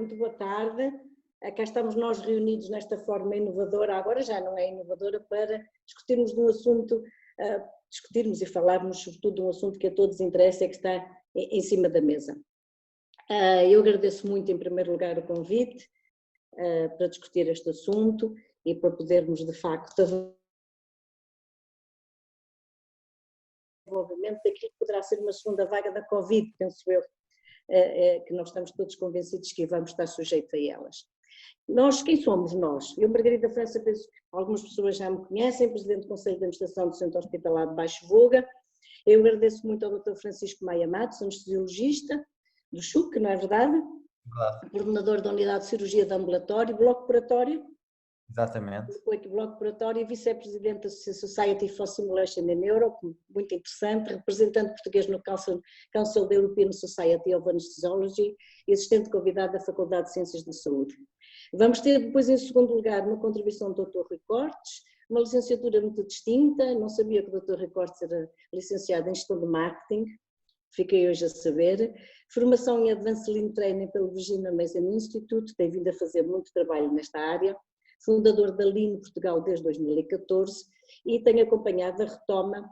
muito boa tarde. Cá estamos nós reunidos nesta forma inovadora, agora já não é inovadora, para discutirmos de um assunto, discutirmos e falarmos sobretudo de um assunto que a todos interessa e que está em cima da mesa. Eu agradeço muito em primeiro lugar o convite para discutir este assunto e para podermos de facto desenvolvimento daquilo que poderá ser uma segunda vaga da Covid, penso eu, que nós estamos todos convencidos que vamos estar sujeitos a elas. Nós, quem somos nós? Eu, Margarida França, penso que algumas pessoas já me conhecem, Presidente do Conselho de Administração do Centro Hospitalar de Baixo Voga. Eu agradeço muito ao Dr. Francisco Maia Matos, anestesiologista do CHUC, não é verdade? Verdade. Coordenador da Unidade de Cirurgia de Ambulatório, Bloco Operatório. Exatamente. Bloco Operatório e vice-presidente da Society for Simulation in Europe, muito interessante, representante português no Council da European Society of Anesthesiology e assistente convidado da Faculdade de Ciências da Saúde. Vamos ter depois, em segundo lugar, uma contribuição do Dr. Rui Cortes, uma licenciatura muito distinta, não sabia que o Dr. Rui Cortes era licenciado em Gestão de Marketing, fiquei hoje a saber. Formação em Advanced Lean Training pelo Virginia Mason Institute, tem vindo a fazer muito trabalho nesta área, fundador da Lean Portugal desde 2014 e tem acompanhado a retoma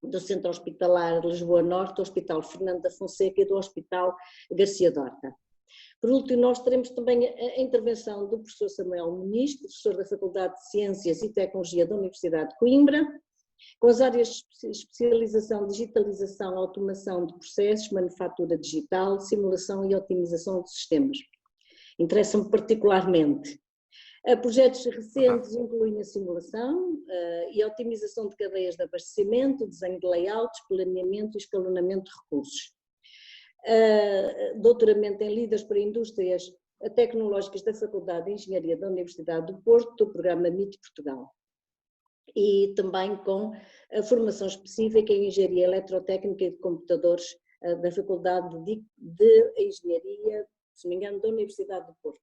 do Centro Hospitalar Lisboa Norte, do Hospital Fernando da Fonseca e do Hospital Garcia Dorta. Por último, nós teremos também a intervenção do professor Samuel Muniz, professor da Faculdade de Ciências e Tecnologia da Universidade de Coimbra, com as áreas de especialização, digitalização, automação de processos, manufatura digital, simulação e otimização de sistemas. Interessa-me particularmente. Projetos recentes incluem a simulação e a otimização de cadeias de abastecimento, desenho de layouts, planeamento e escalonamento de recursos. Doutoramento em líderes para indústrias tecnológicas da Faculdade de Engenharia da Universidade do Porto, do programa MIT Portugal. E também com a formação específica em Engenharia Eletrotécnica e de Computadores da Faculdade de Engenharia, se não me engano, da Universidade do Porto.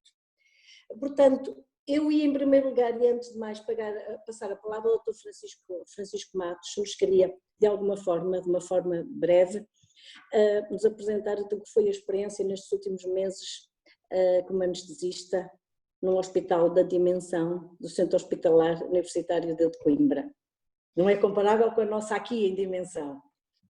Portanto, eu ia em primeiro lugar, e antes de mais passar a palavra ao Dr. Francisco Matos, nos queria, de uma forma breve, nos apresentar o que foi a experiência nestes últimos meses como anestesista num hospital da dimensão do Centro Hospitalar Universitário de Coimbra. Não é comparável com a nossa aqui em dimensão.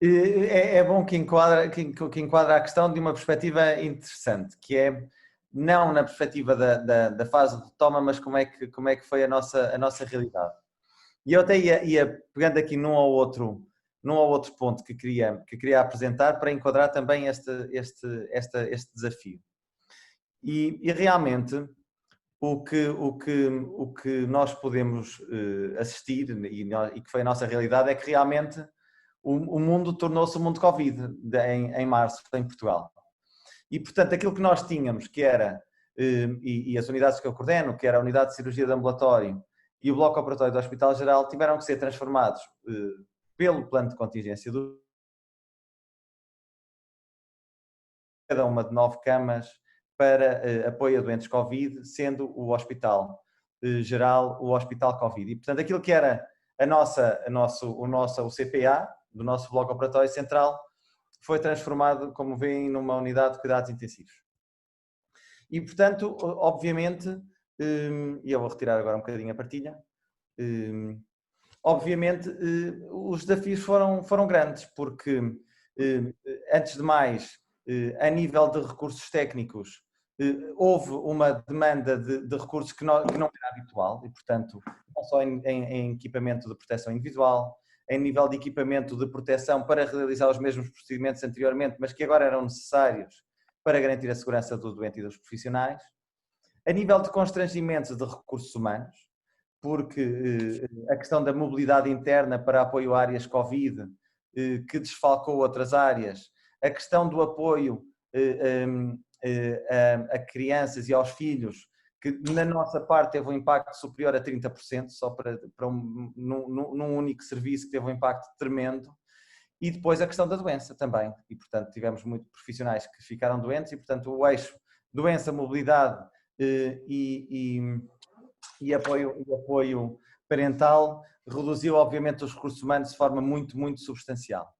É bom que enquadra a questão de uma perspectiva interessante, que é não na perspectiva da fase de retoma, mas como é que foi a nossa realidade. E eu até ia pegando aqui num ou outro ponto que queria apresentar para enquadrar também este desafio. E realmente o que nós podemos assistir e que foi a nossa realidade é que realmente o mundo tornou-se um mundo Covid em março em Portugal. E, portanto, aquilo que nós tínhamos, que era, e as unidades que eu coordeno, que era a unidade de cirurgia de ambulatório e o bloco operatório do Hospital Geral, tiveram que ser transformados pelo plano de contingência cada uma de 9 camas para apoio a doentes Covid, sendo o Hospital Geral o Hospital Covid. E, portanto, aquilo que era o CPA, do nosso bloco operatório central, foi transformado, como veem, numa unidade de cuidados intensivos. E, portanto, obviamente, e eu vou retirar agora um bocadinho a partilha, obviamente os desafios foram grandes, porque, antes de mais, a nível de recursos técnicos, houve uma demanda de recursos que não era habitual, e, portanto, não só em equipamento de proteção individual, em nível de equipamento de proteção para realizar os mesmos procedimentos anteriormente, mas que agora eram necessários para garantir a segurança do doente e dos profissionais. A nível de constrangimentos de recursos humanos, porque a questão da mobilidade interna para apoio a áreas Covid, que desfalcou outras áreas, a questão do apoio a crianças e aos filhos, que na nossa parte teve um impacto superior a 30%, só num único serviço que teve um impacto tremendo, e depois a questão da doença também, e portanto tivemos muitos profissionais que ficaram doentes e portanto o eixo doença, mobilidade e apoio parental reduziu obviamente os recursos humanos de forma muito, muito substancial.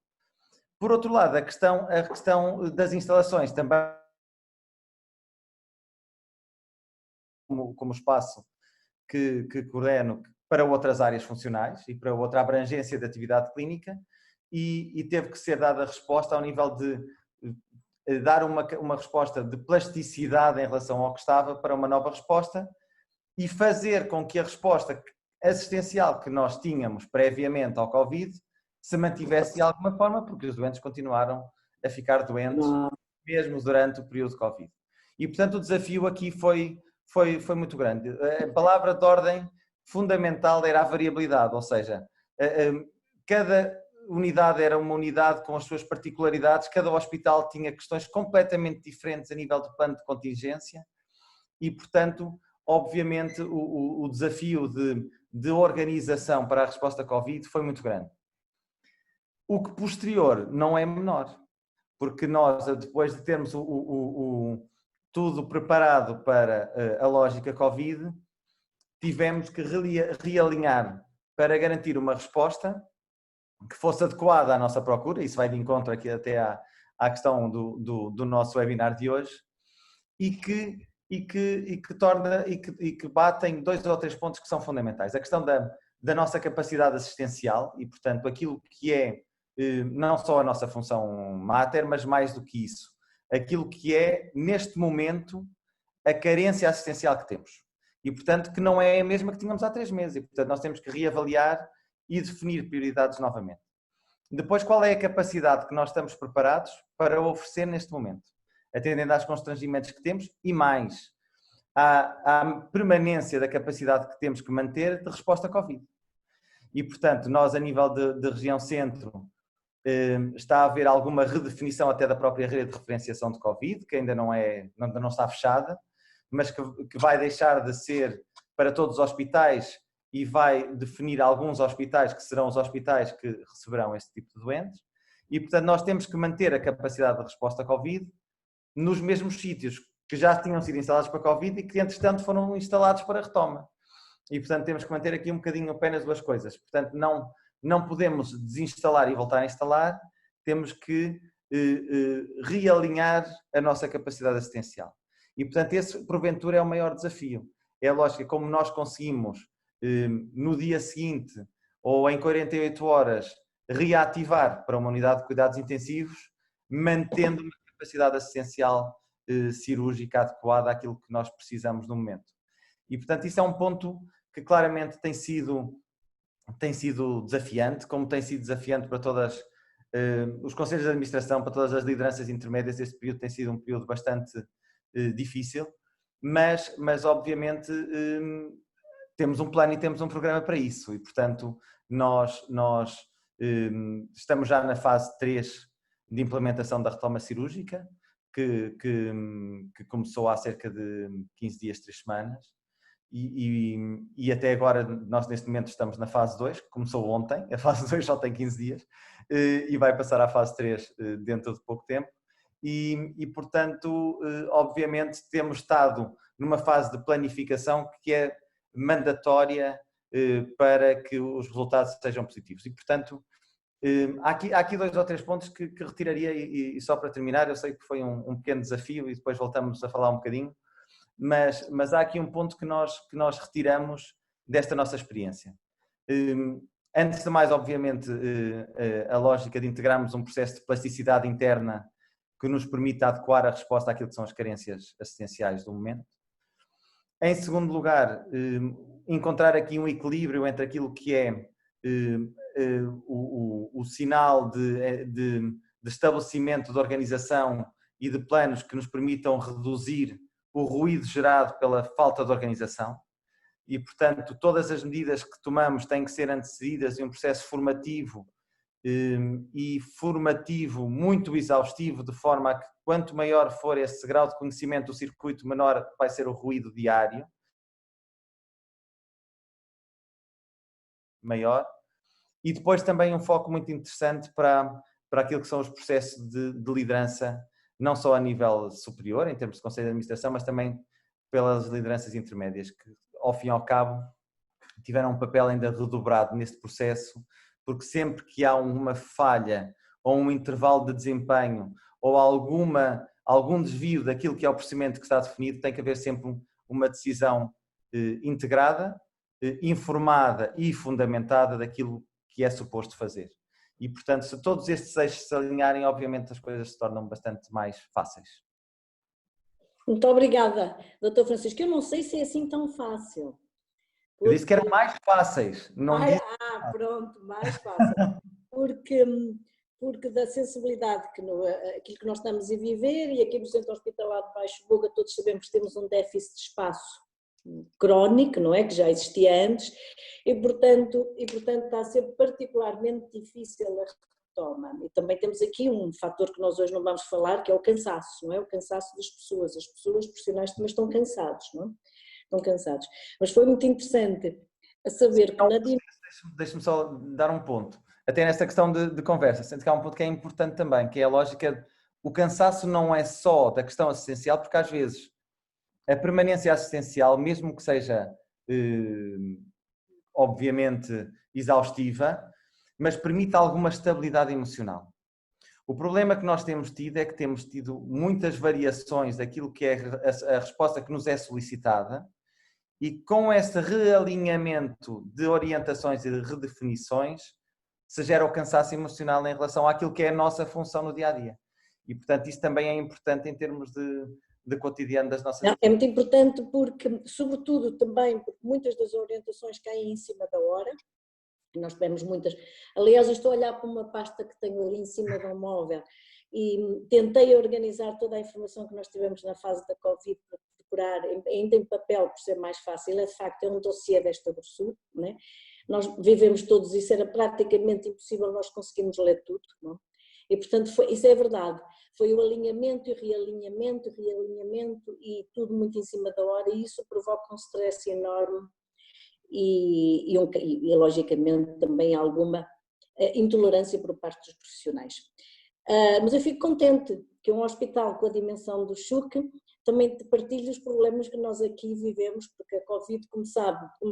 Por outro lado, a questão das instalações também como espaço que coordeno para outras áreas funcionais e para outra abrangência de atividade clínica, e teve que ser dada a resposta ao nível de dar uma resposta de plasticidade em relação ao que estava para uma nova resposta e fazer com que a resposta assistencial que nós tínhamos previamente ao Covid se mantivesse de alguma forma, porque os doentes continuaram a ficar doentes mesmo durante o período de Covid. E, portanto, o desafio aqui foi muito grande. A palavra de ordem fundamental era a variabilidade, ou seja, cada unidade era uma unidade com as suas particularidades, cada hospital tinha questões completamente diferentes a nível de plano de contingência e, portanto, obviamente, o desafio de organização para a resposta à Covid foi muito grande. O que posterior não é menor, porque nós, depois de termos tudo preparado para a lógica Covid, tivemos que realinhar para garantir uma resposta que fosse adequada à nossa procura, isso vai de encontro aqui até à questão do nosso webinar de hoje, e que batem 2 ou 3 pontos que são fundamentais. A questão da nossa capacidade assistencial e, portanto, aquilo que é não só a nossa função mater, mas mais do que isso, aquilo que é, neste momento, a carência assistencial que temos. E, portanto, que não é a mesma que tínhamos há 3 meses. E, portanto, nós temos que reavaliar e definir prioridades novamente. Depois, qual é a capacidade que nós estamos preparados para oferecer neste momento? Atendendo aos constrangimentos que temos e mais, à permanência da capacidade que temos que manter de resposta à Covid. E, portanto, nós, a nível de região centro, está a haver alguma redefinição até da própria rede de referenciação de Covid, que ainda não está fechada, mas que vai deixar de ser para todos os hospitais e vai definir alguns hospitais que serão os hospitais que receberão este tipo de doentes. E, portanto, nós temos que manter a capacidade de resposta à Covid nos mesmos sítios que já tinham sido instalados para a Covid e que, entretanto, foram instalados para a retoma. E, portanto, temos que manter aqui um bocadinho apenas 2 coisas. Portanto, não podemos desinstalar e voltar a instalar, temos que realinhar a nossa capacidade assistencial. E, portanto, esse, porventura, é o maior desafio. É lógico que como nós conseguimos, no dia seguinte ou em 48 horas, reativar para uma unidade de cuidados intensivos, mantendo uma capacidade assistencial cirúrgica adequada àquilo que nós precisamos no momento. E, portanto, isso é um ponto que claramente tem sido desafiante, como tem sido desafiante para todas os conselhos de administração, para todas as lideranças intermédias. Este período tem sido um período bastante difícil, mas obviamente temos um plano e temos um programa para isso e, portanto, nós estamos já na fase 3 de implementação da retoma cirúrgica, que começou há cerca de 15 dias, 3 semanas, e até agora nós neste momento estamos na fase 2, que começou ontem, a fase 2 só tem 15 dias, e vai passar à fase 3 dentro de pouco tempo, e portanto, obviamente temos estado numa fase de planificação que é mandatória para que os resultados sejam positivos. E, portanto, há aqui 2 ou 3 pontos que retiraria e só para terminar, eu sei que foi um pequeno desafio e depois voltamos a falar um bocadinho, mas há aqui um ponto que nós retiramos desta nossa experiência. Antes de mais, obviamente, a lógica de integrarmos um processo de plasticidade interna que nos permita adequar a resposta àquilo que são as carências assistenciais do momento. Em segundo lugar, encontrar aqui um equilíbrio entre aquilo que é o sinal de estabelecimento de organização e de planos que nos permitam reduzir o ruído gerado pela falta de organização e, portanto, todas as medidas que tomamos têm que ser antecedidas de um processo formativo muito exaustivo, de forma a que quanto maior for esse grau de conhecimento do circuito, menor vai ser o ruído diário. Maior. E depois também um foco muito interessante para aquilo que são os processos de liderança, não só a nível superior, em termos de conselho de administração, mas também pelas lideranças intermédias, que ao fim e ao cabo tiveram um papel ainda redobrado neste processo, porque sempre que há uma falha ou um intervalo de desempenho ou algum desvio daquilo que é o procedimento que está definido, tem que haver sempre uma decisão integrada, informada e fundamentada daquilo que é suposto fazer. E, portanto, se todos estes eixos se alinharem, obviamente as coisas se tornam bastante mais fáceis. Muito obrigada, Dr. Francisco. Eu não sei se é assim tão fácil. Eu disse que eram mais fáceis. Não disse... Pronto, mais fácil. Porque da sensibilidade aquilo que nós estamos a viver, e aqui no Centro Hospitalar de Baixo Boga todos sabemos que temos um déficit de espaço crónico, não é? Que já existia antes, e portanto está a ser particularmente difícil a retoma. E também temos aqui um fator que nós hoje não vamos falar, que é o cansaço, não é? O cansaço das pessoas. As pessoas profissionais também estão cansados, não é? Estão cansados. Mas foi muito interessante a saber que Deixa-me só dar um ponto. Até nesta questão de conversa, sendo que há um ponto que é importante também, que é a lógica, o cansaço não é só da questão assistencial, porque às vezes a permanência assistencial, mesmo que seja obviamente exaustiva, mas permite alguma estabilidade emocional. O problema que nós temos tido é que temos tido muitas variações daquilo que é a resposta que nos é solicitada, e com esse realinhamento de orientações e de redefinições se gera o cansaço emocional em relação àquilo que é a nossa função no dia-a-dia. E, portanto, isso também é importante em termos de cotidiano das nossas... Não, é muito importante porque, sobretudo também, porque muitas das orientações caem em cima da hora, nós tivemos muitas... Aliás, eu estou a olhar para uma pasta que tenho ali em cima de um móvel e tentei organizar toda a informação que nós tivemos na fase da Covid para procurar, ainda em papel, por ser mais fácil. É de facto, é um dossiê desta grossura, não é? Nós vivemos todos isso, era praticamente impossível nós conseguirmos ler tudo, não? E portanto isso é verdade, foi o alinhamento e realinhamento e tudo muito em cima da hora, e isso provoca um stress enorme e logicamente também alguma intolerância por parte dos profissionais. Mas eu fico contente que um hospital com a dimensão do Chuc também partilhe os problemas que nós aqui vivemos, porque a Covid, como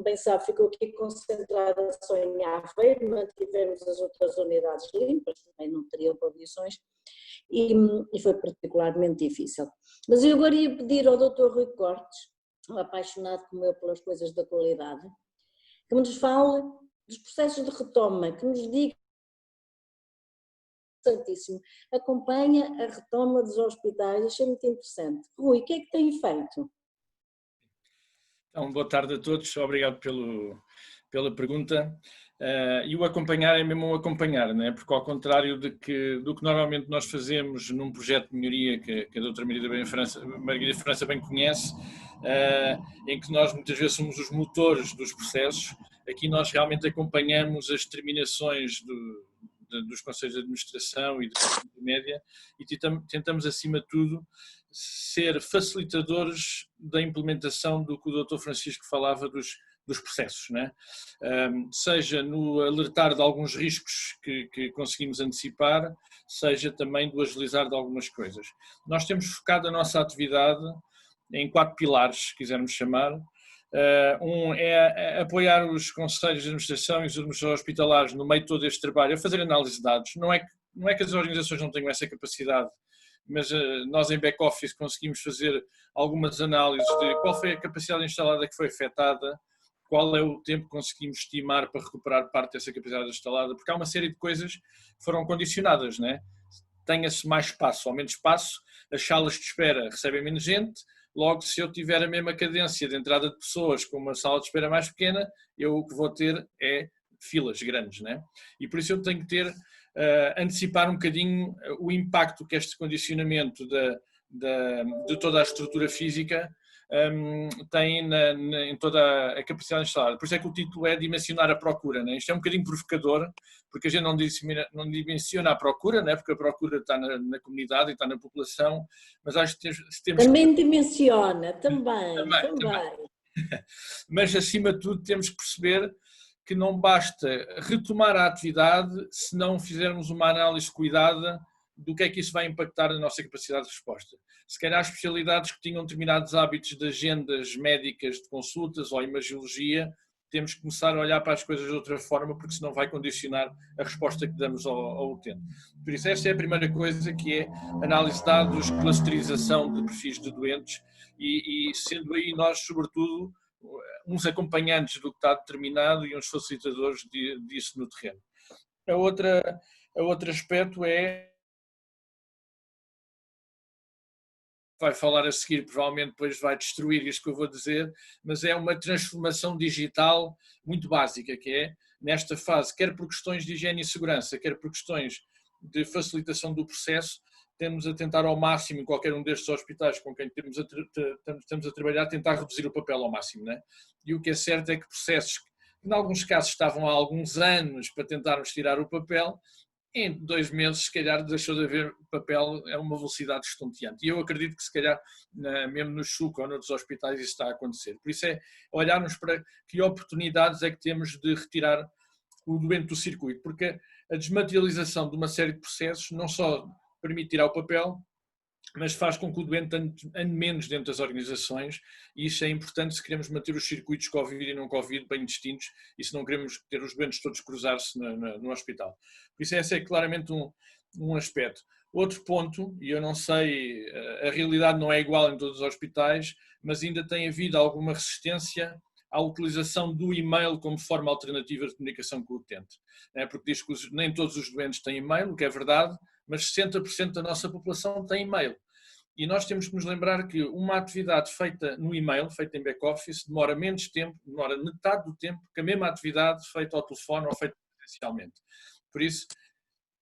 bem sabe, ficou aqui concentrada só em Aveiro, mantivemos as outras unidades limpas, também não teriam condições, e foi particularmente difícil. Mas eu agora ia pedir ao Dr. Rui Cortes, um apaixonado como eu pelas coisas da qualidade, que nos fale dos processos de retoma, que nos diga interessantíssimo, acompanha a retoma dos hospitais, achei muito interessante. Rui, o que é que tem feito? Então, boa tarde a todos, obrigado pela pergunta. E o acompanhar é mesmo um acompanhar, não é? Porque ao contrário do que normalmente nós fazemos num projeto de melhoria que a doutora Margarida França bem conhece, em que nós muitas vezes somos os motores dos processos, aqui nós realmente acompanhamos as determinações dos conselhos de administração e de média e tentamos, acima de tudo, ser facilitadores da implementação do que o Dr. Francisco falava dos processos, né? Seja no alertar de alguns riscos que conseguimos antecipar, seja também do agilizar de algumas coisas. Nós temos focado a nossa atividade em 4 pilares, se quisermos chamar. Um é apoiar os conselhos de administração e os administradores hospitalares no meio de todo este trabalho, a fazer análise de dados. Não é que as organizações não tenham essa capacidade, mas nós em back-office conseguimos fazer algumas análises de qual foi a capacidade instalada que foi afetada, qual é o tempo que conseguimos estimar para recuperar parte dessa capacidade instalada, porque há uma série de coisas que foram condicionadas, né? Tenha-se mais espaço ou menos espaço, as salas de espera recebem menos gente. Logo, se eu tiver a mesma cadência de entrada de pessoas com uma sala de espera mais pequena, eu o que vou ter é filas grandes, né? E por isso eu tenho que ter, antecipar um bocadinho o impacto que este condicionamento de toda a estrutura física tem em toda a capacidade instalada. Por isso é que o título é dimensionar a procura, né? Isto é um bocadinho provocador, porque a gente não dimensiona a procura, né? Porque a procura está na comunidade e está na população, mas acho que temos... Também dimensiona, também. Mas acima de tudo temos que perceber que não basta retomar a atividade se não fizermos uma análise cuidada do que é que isso vai impactar na nossa capacidade de resposta. Se calhar as especialidades que tinham determinados hábitos de agendas médicas de consultas ou imagiologia, temos que começar a olhar para as coisas de outra forma, porque senão vai condicionar a resposta que damos ao utente. Por isso esta é a primeira coisa, que é análise de dados, clusterização de perfis de doentes e sendo aí nós, sobretudo, uns acompanhantes do que está determinado e uns facilitadores disso no terreno. A outro aspecto vai falar a seguir, provavelmente depois vai destruir isto que eu vou dizer, mas é uma transformação digital muito básica, que é, nesta fase, quer por questões de higiene e segurança, quer por questões de facilitação do processo, temos a tentar ao máximo, em qualquer um destes hospitais com quem estamos a trabalhar, tentar reduzir o papel ao máximo, né? E o que é certo é que processos que, em alguns casos, estavam há alguns anos para tentarmos tirar o papel, em 2 meses, se calhar, deixou de haver papel a uma velocidade estonteante. E eu acredito que, se calhar, mesmo no Chuca ou noutros hospitais, isso está a acontecer. Por isso é olharmos para que oportunidades é que temos de retirar o doente do circuito, porque a desmaterialização de uma série de processos não só permite tirar o papel, mas faz com que o doente ande menos dentro das organizações, e isso é importante se queremos manter os circuitos Covid e não Covid bem distintos e se não queremos ter os doentes todos cruzar-se no hospital. Por isso esse é claramente um aspecto. Outro ponto, e eu não sei, a realidade não é igual em todos os hospitais, mas ainda tem havido alguma resistência à utilização do e-mail como forma alternativa de comunicação com o utente. Porque diz que nem todos os doentes têm e-mail, o que é verdade, mas 60% da nossa população tem e-mail. E nós temos que nos lembrar que uma atividade feita no e-mail, feita em back-office, demora menos tempo, demora metade do tempo que a mesma atividade feita ao telefone ou feita presencialmente. Por isso,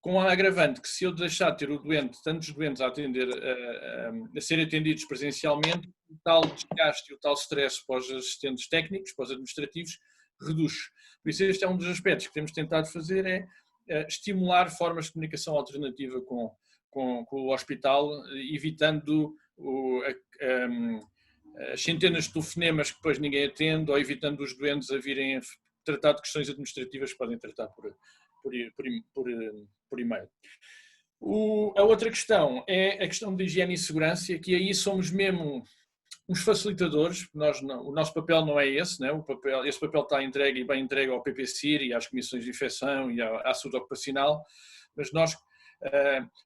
com a agravante que se eu deixar de ter o doente, tantos doentes a atender, a serem atendidos presencialmente, o tal desgaste e o tal stress para os assistentes técnicos, para os administrativos, reduz. Por isso este é um dos aspectos que temos tentado fazer, é estimular formas de comunicação alternativa com o hospital, evitando as centenas de telefonemas que depois ninguém atende, ou evitando os doentes a virem a tratar de questões administrativas que podem tratar por e-mail. A outra questão é a questão de higiene e segurança, que aí somos mesmo uns facilitadores. O nosso papel não é esse, né? Esse papel está entregue e bem entregue ao PPCIR e às comissões de infecção e à saúde ocupacional, mas nós,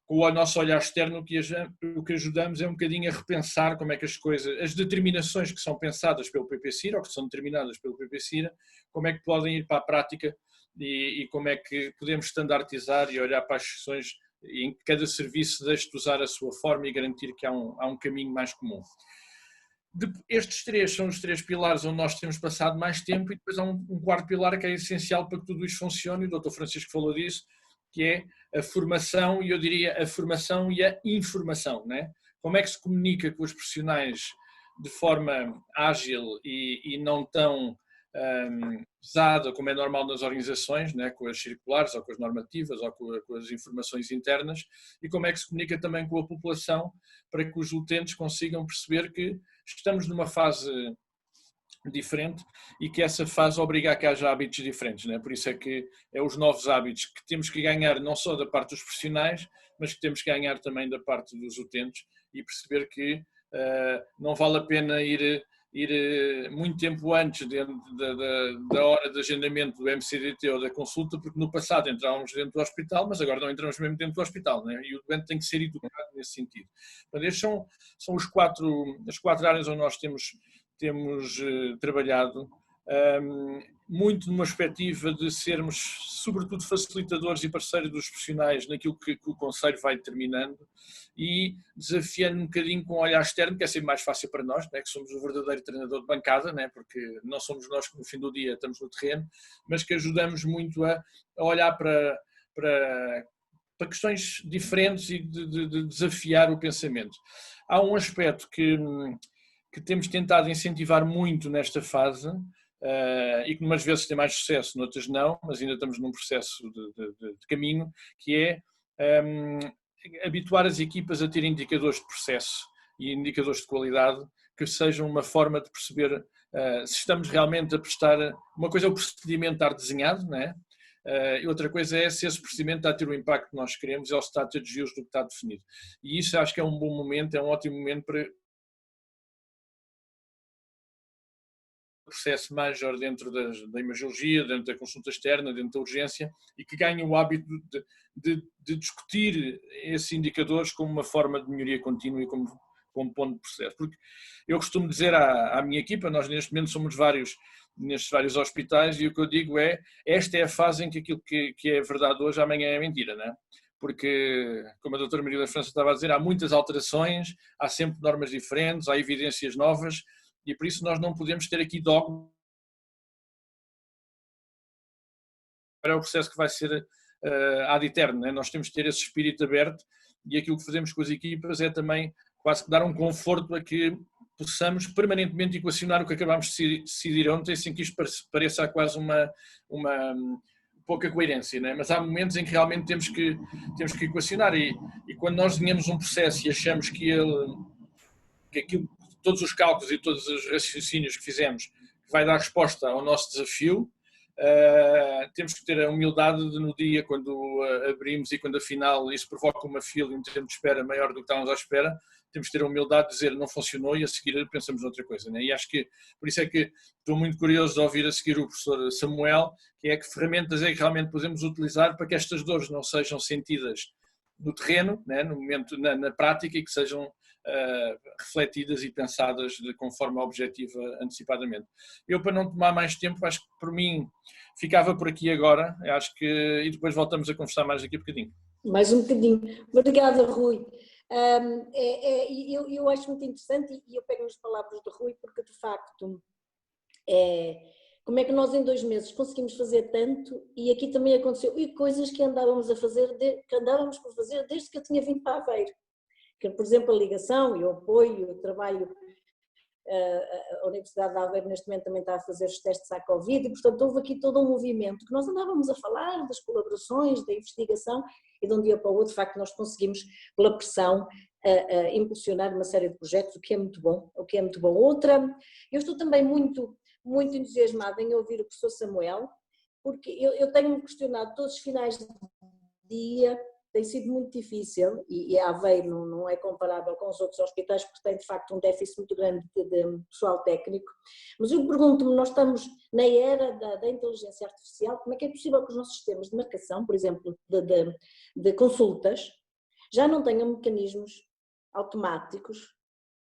com o nosso olhar externo, o que ajudamos é um bocadinho a repensar como é que as determinações que são pensadas pelo PPCIR ou que são determinadas pelo PPCIR, como é que podem ir para a prática e como é que podemos standardizar e olhar para as questões em que cada serviço deixe de usar a sua forma e garantir que há um caminho mais comum. Estes três são os 3 pilares onde nós temos passado mais tempo, e depois há um quarto pilar que é essencial para que tudo isto funcione, e o Dr. Francisco falou disso, que é a formação, e eu diria a formação e a informação, né? Como é que se comunica com os profissionais de forma ágil e não tão pesada como é normal nas organizações, né? Com as circulares ou com as normativas ou com as informações internas, e como é que se comunica também com a população para que os utentes consigam perceber que estamos numa fase diferente e que essa fase obriga a que haja hábitos diferentes, né? Por isso é que é os novos hábitos que temos que ganhar não só da parte dos profissionais, mas que temos que ganhar também da parte dos utentes, e perceber que não vale a pena ir muito tempo antes da hora de agendamento do MCDT ou da consulta, porque no passado entrávamos dentro do hospital, mas agora não entramos mesmo dentro do hospital, né? E o doente tem que ser educado nesse sentido. Portanto, estes são as 4 áreas onde nós temos trabalhado, muito numa perspectiva de sermos, sobretudo, facilitadores e parceiros dos profissionais naquilo que o Conselho vai determinando, e desafiando um bocadinho com o olhar externo, que é sempre mais fácil para nós, né, que somos o verdadeiro treinador de bancada, né, porque não somos nós que no fim do dia estamos no terreno, mas que ajudamos muito a olhar para questões diferentes e de desafiar o pensamento. Há um aspecto que temos tentado incentivar muito nesta fase, e que umas vezes tem mais sucesso, noutras não, mas ainda estamos num processo de caminho, que é habituar as equipas a ter indicadores de processo e indicadores de qualidade que sejam uma forma de perceber se estamos realmente a prestar. Uma coisa é o procedimento estar desenhado, né? E outra coisa é se esse procedimento está a ter o impacto que nós queremos ou se está a ter desvios do que está definido. E isso acho que é um bom momento, é um ótimo momento para processo major dentro da imagiologia, dentro da consulta externa, dentro da urgência, e que ganhem o hábito de discutir esses indicadores como uma forma de melhoria contínua e como compondo o processo. Porque eu costumo dizer à minha equipa, nós neste momento somos vários, nestes vários hospitais, e o que eu digo é, esta é a fase em que aquilo que é verdade hoje, amanhã é mentira, não é? Porque, como a doutora Maria da França estava a dizer, há muitas alterações, há sempre normas diferentes, há evidências novas, e por isso nós não podemos ter aqui dogma para o processo que vai ser ad eterno, né? Nós temos que ter esse espírito aberto, e aquilo que fazemos com as equipas é também quase que dar um conforto a que possamos permanentemente equacionar o que acabámos de decidir ontem, sem que isto pareça quase uma pouca coerência, né? Mas há momentos em que realmente temos que equacionar, e quando nós desenhamos um processo e achamos que aquilo, todos os cálculos e todos os raciocínios que fizemos vai dar resposta ao nosso desafio, temos que ter a humildade de, no dia, quando abrimos e quando afinal isso provoca uma fila e um tempo de espera maior do que estávamos à espera, temos que ter a humildade de dizer não funcionou e a seguir pensamos noutra coisa, né? E acho que por isso é que estou muito curioso de ouvir a seguir o professor Samuel, que é que ferramentas é que realmente podemos utilizar para que estas dores não sejam sentidas no terreno, né? No momento, na prática, e que sejam refletidas e pensadas conforme a objetiva antecipadamente. Eu, para não tomar mais tempo, acho que por mim ficava por aqui agora, acho que, e depois voltamos a conversar mais daqui a bocadinho. Mais um bocadinho. Obrigada, Rui. Eu acho muito interessante, e eu pego nas palavras do Rui, porque de facto, como é que nós em 2 meses conseguimos fazer tanto, e aqui também aconteceu, e coisas que andávamos por fazer desde que eu tinha vindo para Aveiro. Que, por exemplo, a ligação e o apoio, o trabalho, a Universidade de Aveiro neste momento também está a fazer os testes à Covid, e portanto houve aqui todo um movimento que nós andávamos a falar das colaborações, da investigação, e de um dia para o outro, de facto, nós conseguimos, pela pressão, impulsionar uma série de projetos, o que é muito bom, eu estou também muito entusiasmada em ouvir o professor Samuel, porque eu tenho-me questionado todos os finais de dia. Tem sido muito difícil, e a Aveiro não é comparável com os outros hospitais, porque tem de facto um déficit muito grande de pessoal técnico, mas eu pergunto-me, nós estamos na era da inteligência artificial, como é que é possível que os nossos sistemas de marcação, por exemplo, de consultas, já não tenham mecanismos automáticos,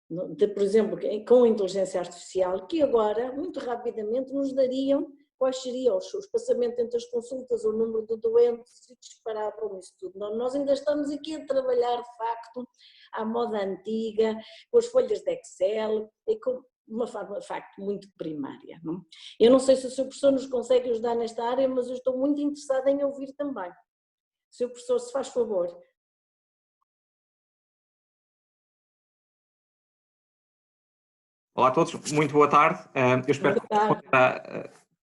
por exemplo, com a inteligência artificial, que agora, muito rapidamente, nos dariam quais seriam os espaçamentos entre as consultas, o número de doentes, e disparavam isso tudo. Nós ainda estamos aqui a trabalhar, de facto, à moda antiga, com as folhas de Excel, e com uma forma, de facto, muito primária. Não? Eu não sei se o Sr. Professor nos consegue ajudar nesta área, mas eu estou muito interessada em ouvir também. Sr. Professor, se faz favor. Olá a todos, muito boa tarde. Eu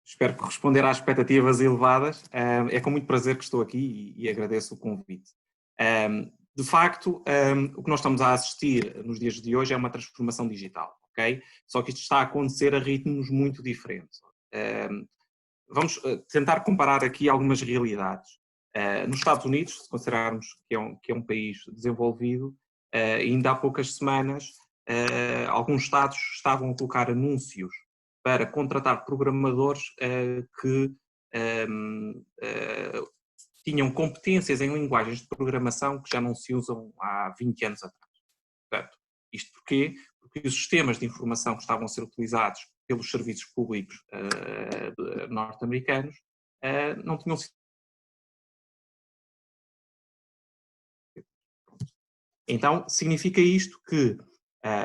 espero corresponder às expectativas elevadas. É com muito prazer que estou aqui e agradeço o convite. De facto, o que nós estamos a assistir nos dias de hoje é uma transformação digital, ok? Só que isto está a acontecer a ritmos muito diferentes. Vamos tentar comparar aqui algumas realidades. Nos Estados Unidos, se considerarmos que é um país desenvolvido, ainda há poucas semanas, alguns estados estavam a colocar anúncios para contratar programadores que tinham competências em linguagens de programação que já não se usam há 20 anos atrás. Portanto, isto porquê? Porque os sistemas de informação que estavam a ser utilizados pelos serviços públicos norte-americanos não tinham sido. Então, significa isto que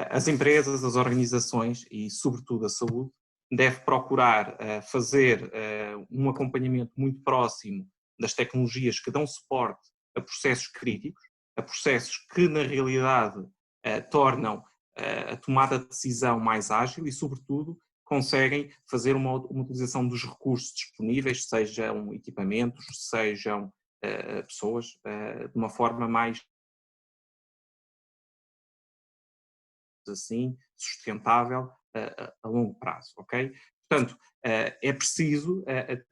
as empresas, as organizações e, sobretudo, a saúde, deve procurar fazer um acompanhamento muito próximo das tecnologias que dão suporte a processos críticos, a processos que, na realidade, tornam a tomada de decisão mais ágil e, sobretudo, conseguem fazer uma utilização dos recursos disponíveis, sejam equipamentos, sejam pessoas, de uma forma mais assim, sustentável a longo prazo, ok? Portanto, é preciso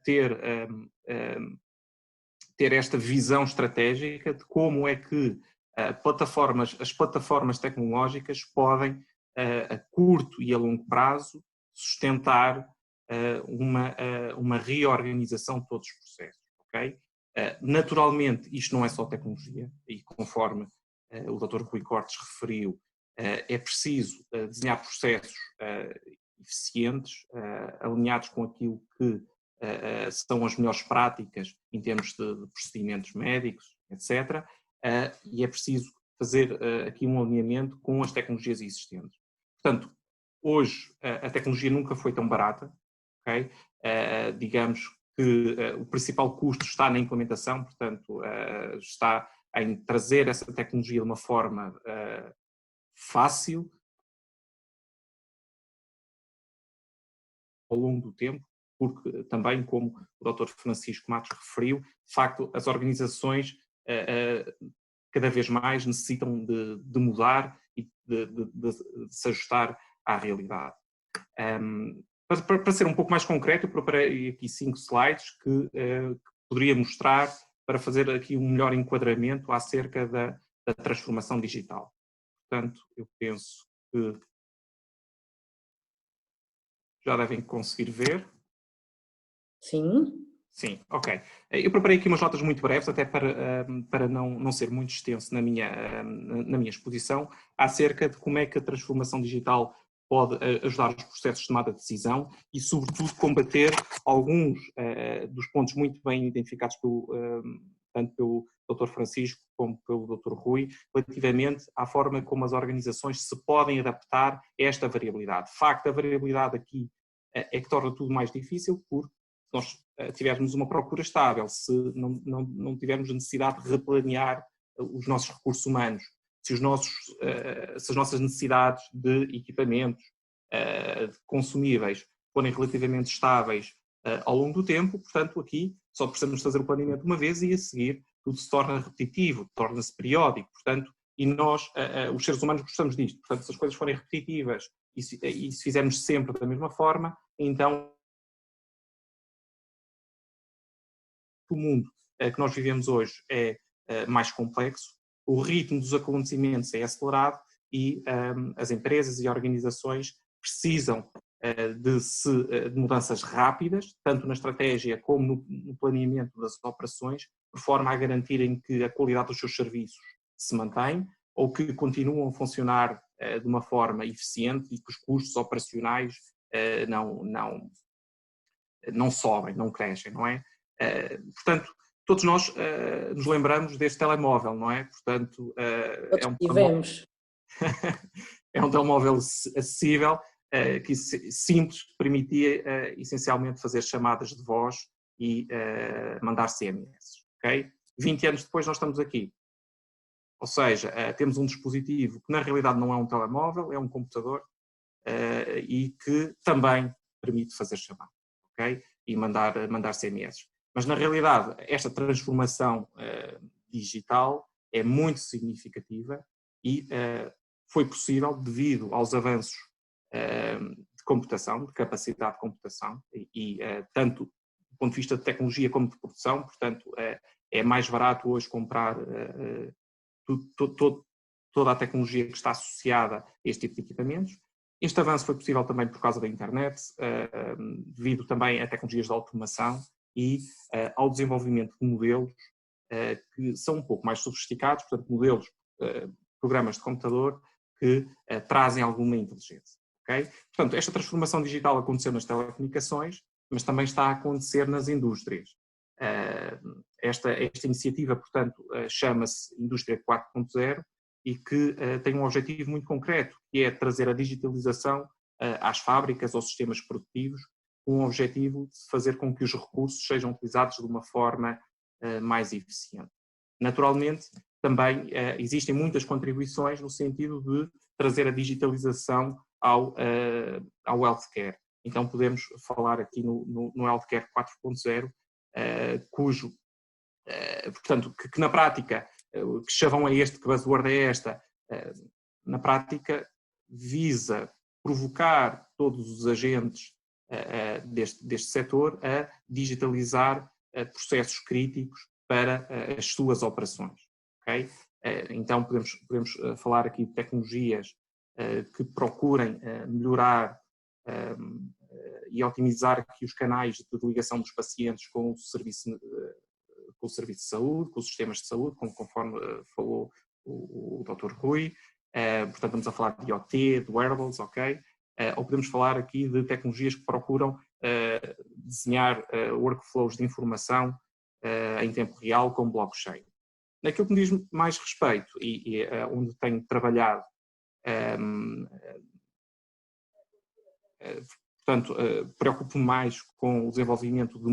ter esta visão estratégica de como é que as plataformas tecnológicas podem, a curto e a longo prazo, sustentar uma reorganização de todos os processos, ok? Naturalmente, isto não é só tecnologia, e conforme o Dr. Rui Cortes referiu, É preciso desenhar processos eficientes, alinhados com aquilo que são as melhores práticas em termos de procedimentos médicos, etc. E é preciso fazer aqui um alinhamento com as tecnologias existentes. Portanto, hoje a tecnologia nunca foi tão barata, ok? Digamos que o principal custo está na implementação, portanto, está em trazer essa tecnologia de uma forma fácil, ao longo do tempo, porque também, como o Dr. Francisco Matos referiu, de facto, as organizações cada vez mais necessitam de mudar e de se ajustar à realidade. Para ser um pouco mais concreto, eu preparei aqui 5 slides que poderia mostrar para fazer aqui um melhor enquadramento acerca da transformação digital. Portanto, eu penso que já devem conseguir ver. Sim. Sim, ok. Eu preparei aqui umas notas muito breves, até para não ser muito extenso na minha exposição, acerca de como é que a transformação digital pode ajudar os processos de tomada de decisão e, sobretudo, combater alguns dos pontos muito bem identificados tanto pelo Dr. Francisco como pelo Dr. Rui, relativamente à forma como as organizações se podem adaptar a esta variabilidade. De facto, a variabilidade aqui é que torna tudo mais difícil, porque se nós tivermos uma procura estável, se não tivermos a necessidade de replanear os nossos recursos humanos, se as nossas necessidades de equipamentos, de consumíveis, forem relativamente estáveis ao longo do tempo, portanto, aqui só precisamos fazer o planeamento uma vez e a seguir tudo se torna repetitivo, torna-se periódico, portanto, e nós, os seres humanos, gostamos disto. Portanto, se as coisas forem repetitivas e se fizermos sempre da mesma forma, então o mundo que nós vivemos hoje é mais complexo, o ritmo dos acontecimentos é acelerado e as empresas e organizações precisam de mudanças rápidas, tanto na estratégia como no planeamento das operações, de forma a garantirem que a qualidade dos seus serviços se mantém ou que continuam a funcionar de uma forma eficiente e que os custos operacionais não sobem, não crescem, não é? Portanto, todos nós nos lembramos deste telemóvel, não é? Portanto, é um telemóvel acessível, simples, que permitia essencialmente fazer chamadas de voz e mandar SMS, ok? 20 anos depois nós estamos aqui. Ou seja, temos um dispositivo que na realidade não é um telemóvel, é um computador e que também permite fazer chamadas, ok? E mandar SMS. Mas, na realidade, esta transformação digital é muito significativa e foi possível devido aos avanços de computação, de capacidade de computação, e tanto do ponto de vista de tecnologia como de produção, portanto, é mais barato hoje comprar toda a tecnologia que está associada a este tipo de equipamentos. Este avanço foi possível também por causa da internet, devido também a tecnologias de automação e ao desenvolvimento de modelos que são um pouco mais sofisticados, portanto, modelos, programas de computador que trazem alguma inteligência. Okay? Portanto, esta transformação digital aconteceu nas telecomunicações, mas também está a acontecer nas indústrias. Esta iniciativa, portanto, chama-se Indústria 4.0 e que tem um objetivo muito concreto, que é trazer a digitalização às fábricas, aos sistemas produtivos, com o objetivo de fazer com que os recursos sejam utilizados de uma forma mais eficiente. Naturalmente, também existem muitas contribuições no sentido de trazer a digitalização ao healthcare. Então podemos falar aqui no healthcare 4.0, cujo, portanto, que na prática, que chavão é este, que buzzword é esta, na prática visa provocar todos os agentes deste setor a digitalizar processos críticos para as suas operações. Okay? Então podemos falar aqui de tecnologias que procurem melhorar e otimizar aqui os canais de ligação dos pacientes com o serviço de saúde, com os sistemas de saúde, conforme falou o Dr. Rui, portanto estamos a falar de IoT, de wearables, ok? Ou podemos falar aqui de tecnologias que procuram desenhar workflows de informação em tempo real com blockchain. Naquilo que me diz mais respeito e onde tenho trabalhado, portanto, preocupo-me mais com o desenvolvimento de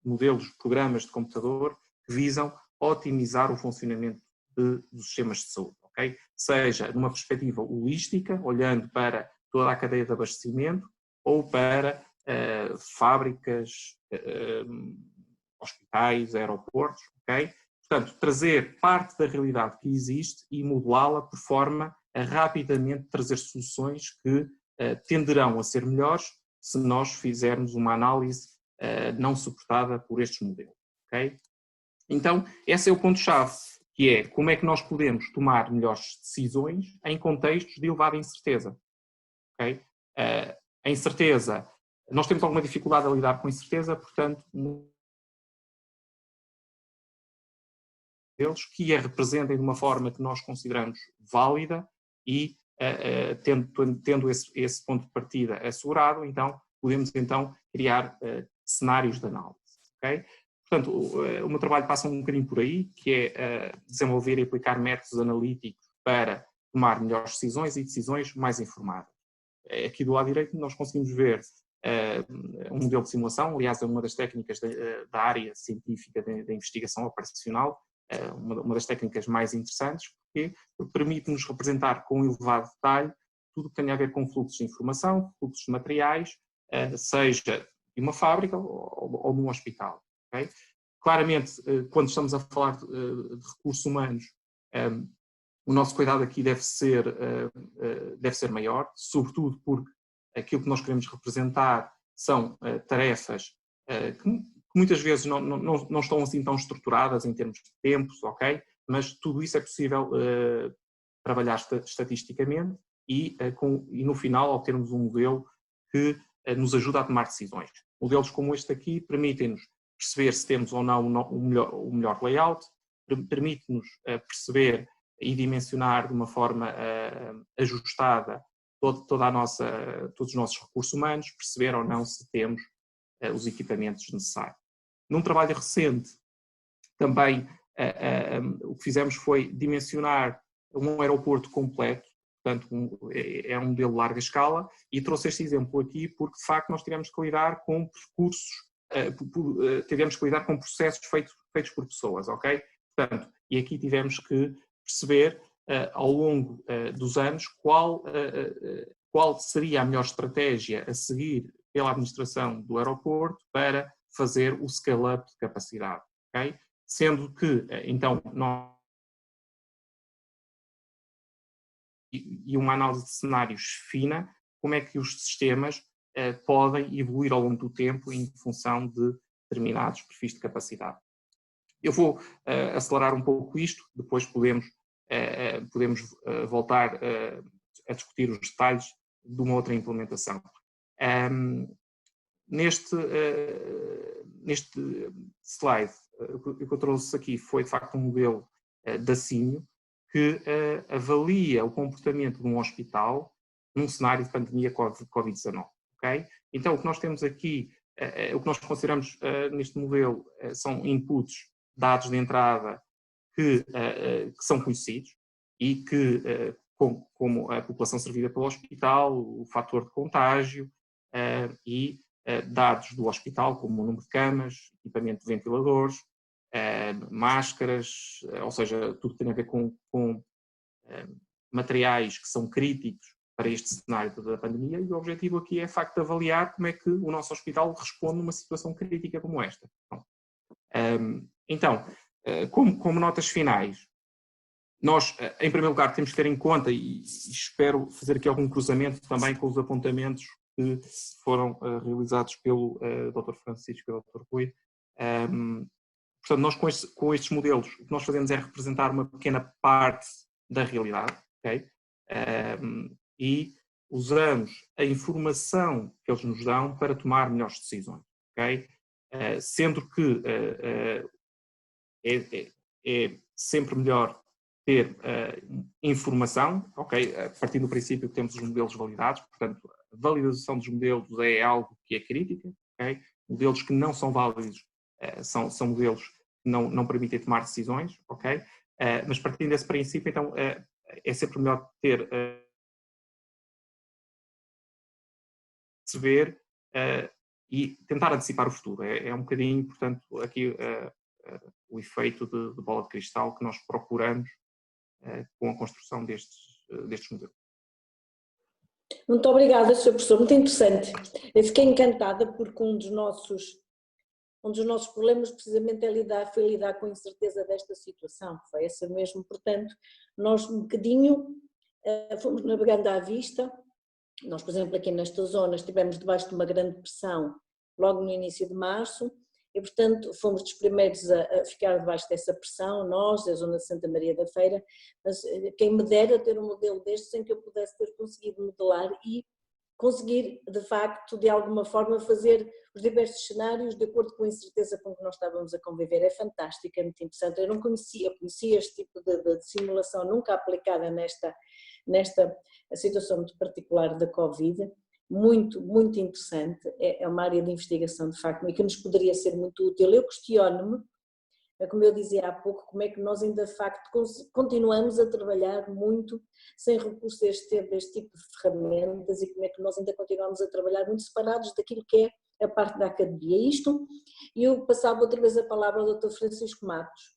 modelos, programas de computador que visam otimizar o funcionamento dos sistemas de saúde, ok? Seja numa perspectiva holística, olhando para toda a cadeia de abastecimento, ou para fábricas, hospitais, aeroportos, ok? Portanto, trazer parte da realidade que existe e modelá-la por forma a rapidamente trazer soluções que tenderão a ser melhores se nós fizermos uma análise não suportada por estes modelos, ok? Então, esse é o ponto-chave, que é como é que nós podemos tomar melhores decisões em contextos de elevada incerteza, ok? A incerteza, nós temos alguma dificuldade a lidar com a incerteza, portanto, deles que a representem de uma forma que nós consideramos válida e tendo esse ponto de partida assegurado, então podemos então criar cenários de análise, ok? Portanto, o meu trabalho passa um bocadinho por aí, que é desenvolver e aplicar métodos analíticos para tomar melhores decisões e decisões mais informadas. Aqui do lado direito nós conseguimos ver um modelo de simulação, aliás é uma das técnicas da área científica da investigação operacional, uma das técnicas mais interessantes, porque permite-nos representar com elevado detalhe tudo o que tem a ver com fluxos de informação, fluxos de materiais, seja de uma fábrica ou de um hospital. Okay? Claramente, quando estamos a falar de recursos humanos, o nosso cuidado aqui deve ser maior, sobretudo porque aquilo que nós queremos representar são tarefas que muitas vezes não estão assim tão estruturadas em termos de tempos, ok? Mas tudo isso é possível trabalhar estatisticamente e no final obtermos um modelo que nos ajuda a tomar decisões. Modelos como este aqui permitem-nos perceber se temos ou não o melhor layout, permite-nos perceber e dimensionar de uma forma ajustada todos os nossos recursos humanos, perceber ou não se temos os equipamentos necessários. Num trabalho recente, também o que fizemos foi dimensionar um aeroporto completo, portanto é um modelo de larga escala, e trouxe este exemplo aqui porque de facto nós tivemos que lidar com percursos, tivemos que lidar com processos feitos por pessoas, ok? Portanto, e aqui tivemos que perceber ao longo dos anos qual seria a melhor estratégia a seguir pela administração do aeroporto para fazer o scale-up de capacidade, ok? Sendo que, então, e uma análise de cenários fina, como é que os sistemas podem evoluir ao longo do tempo em função de determinados perfis de capacidade. Eu vou acelerar um pouco isto, depois podemos voltar a discutir os detalhes de uma outra implementação. Neste slide, o que eu trouxe aqui foi de facto um modelo da Simio que avalia o comportamento de um hospital num cenário de pandemia Covid-19. Okay? Então, o que nós temos aqui, o que nós consideramos neste modelo são inputs, dados de entrada que são conhecidos e que, como a população servida pelo hospital, o fator de contágio e dados do hospital, como o número de camas, equipamento de ventiladores, máscaras, ou seja, tudo que tem a ver com materiais que são críticos para este cenário da pandemia, e o objetivo aqui é, de facto, avaliar como é que o nosso hospital responde numa situação crítica como esta. Então, como notas finais, nós, em primeiro lugar, temos que ter em conta, e espero fazer aqui algum cruzamento também com os apontamentos que foram realizados pelo Dr. Francisco e o Dr. Rui. Portanto, nós com estes modelos, o que nós fazemos é representar uma pequena parte da realidade, ok? E usamos a informação que eles nos dão para tomar melhores decisões, ok? Sendo que é sempre melhor ter informação, ok, partindo do princípio que temos os modelos validados, portanto, a validação dos modelos é algo que é crítica, ok? Modelos que não são válidos são modelos que não permitem tomar decisões, ok? Mas partindo desse princípio, então, é sempre melhor ter perceber e tentar antecipar o futuro. É um bocadinho, portanto, aqui o efeito de bola de cristal que nós procuramos com a construção destes modelos. Muito obrigada, Sr. Professor, muito interessante. Eu fiquei encantada porque um dos nossos problemas precisamente foi lidar com a incerteza desta situação, foi essa mesmo, portanto, nós um bocadinho fomos navegando à vista. Nós, por exemplo, aqui nesta zona estivemos debaixo de uma grande pressão logo no início de março e, portanto, fomos dos primeiros a ficar debaixo dessa pressão, nós, da zona de Santa Maria da Feira, mas quem me dera ter um modelo destes em que eu pudesse ter conseguido modelar e conseguir, de facto, de alguma forma, fazer os diversos cenários de acordo com a incerteza com que nós estávamos a conviver. É fantástico, é muito interessante. Eu conhecia este tipo de simulação nunca aplicada nesta situação muito particular da Covid, muito, muito interessante, é uma área de investigação de facto e que nos poderia ser muito útil. Eu questiono-me, como eu dizia há pouco, como é que nós ainda de facto continuamos a trabalhar muito sem recurso a este tipo de ferramentas e como é que nós ainda continuamos a trabalhar muito separados daquilo que é a parte da academia. E eu passava outra vez a palavra ao Dr. Francisco Matos,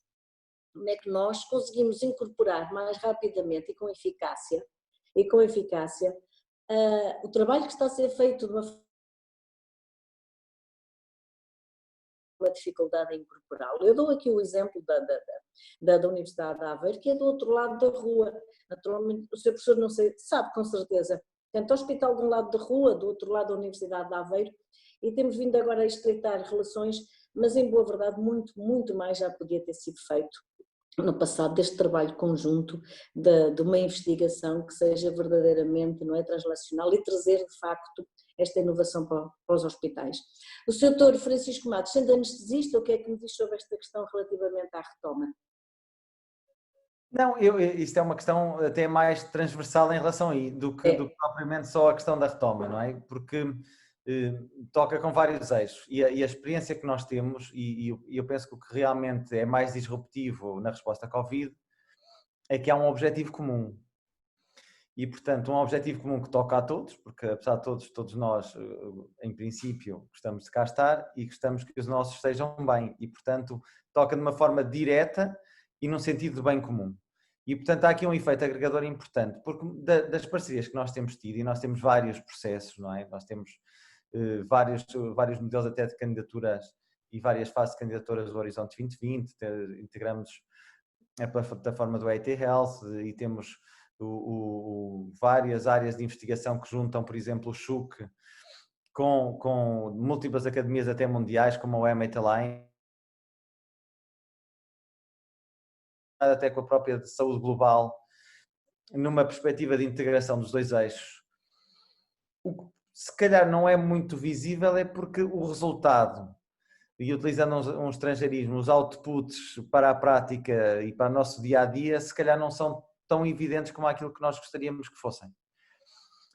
como é que nós conseguimos incorporar mais rapidamente e com eficácia o trabalho que está a ser feito de uma dificuldade em incorporá-lo. Eu dou aqui o exemplo da Universidade de Aveiro, que é do outro lado da rua. Naturalmente, o Sr. Professor não sei, sabe com certeza, tanto o hospital de um lado da rua, do outro lado da Universidade de Aveiro, e temos vindo agora a estreitar relações, mas em boa verdade muito, muito mais já podia ter sido feito no passado deste trabalho conjunto de uma investigação que seja verdadeiramente, não é, translacional e trazer de facto esta inovação para os hospitais. O Sr. Dr. Francisco Matos, sendo anestesista, o que é que me diz sobre esta questão relativamente à retoma? Não, isto é uma questão até mais transversal em relação a do que propriamente só a questão da retoma, não é? Porque toca com vários eixos e a experiência que nós temos, e eu penso que o que realmente é mais disruptivo na resposta à Covid é que há um objetivo comum. E, portanto, um objetivo comum que toca a todos, porque apesar de todos nós, em princípio, gostamos de cá estar e gostamos que os nossos estejam bem. E, portanto, toca de uma forma direta e num sentido de bem comum. E, portanto, há aqui um efeito agregador importante, porque das parcerias que nós temos tido, e nós temos vários processos, não é? Nós temos vários modelos até de candidaturas e várias fases de candidaturas do Horizonte 2020, integramos a plataforma do EIT Health e temos várias áreas de investigação que juntam, por exemplo, o CHUC com múltiplas academias até mundiais, como a MIT Align, até com a própria de saúde global, numa perspectiva de integração dos dois eixos. O que se calhar não é muito visível é porque o resultado, e utilizando um estrangeirismo, os outputs para a prática e para o nosso dia-a-dia, se calhar não são tão evidentes como aquilo que nós gostaríamos que fossem.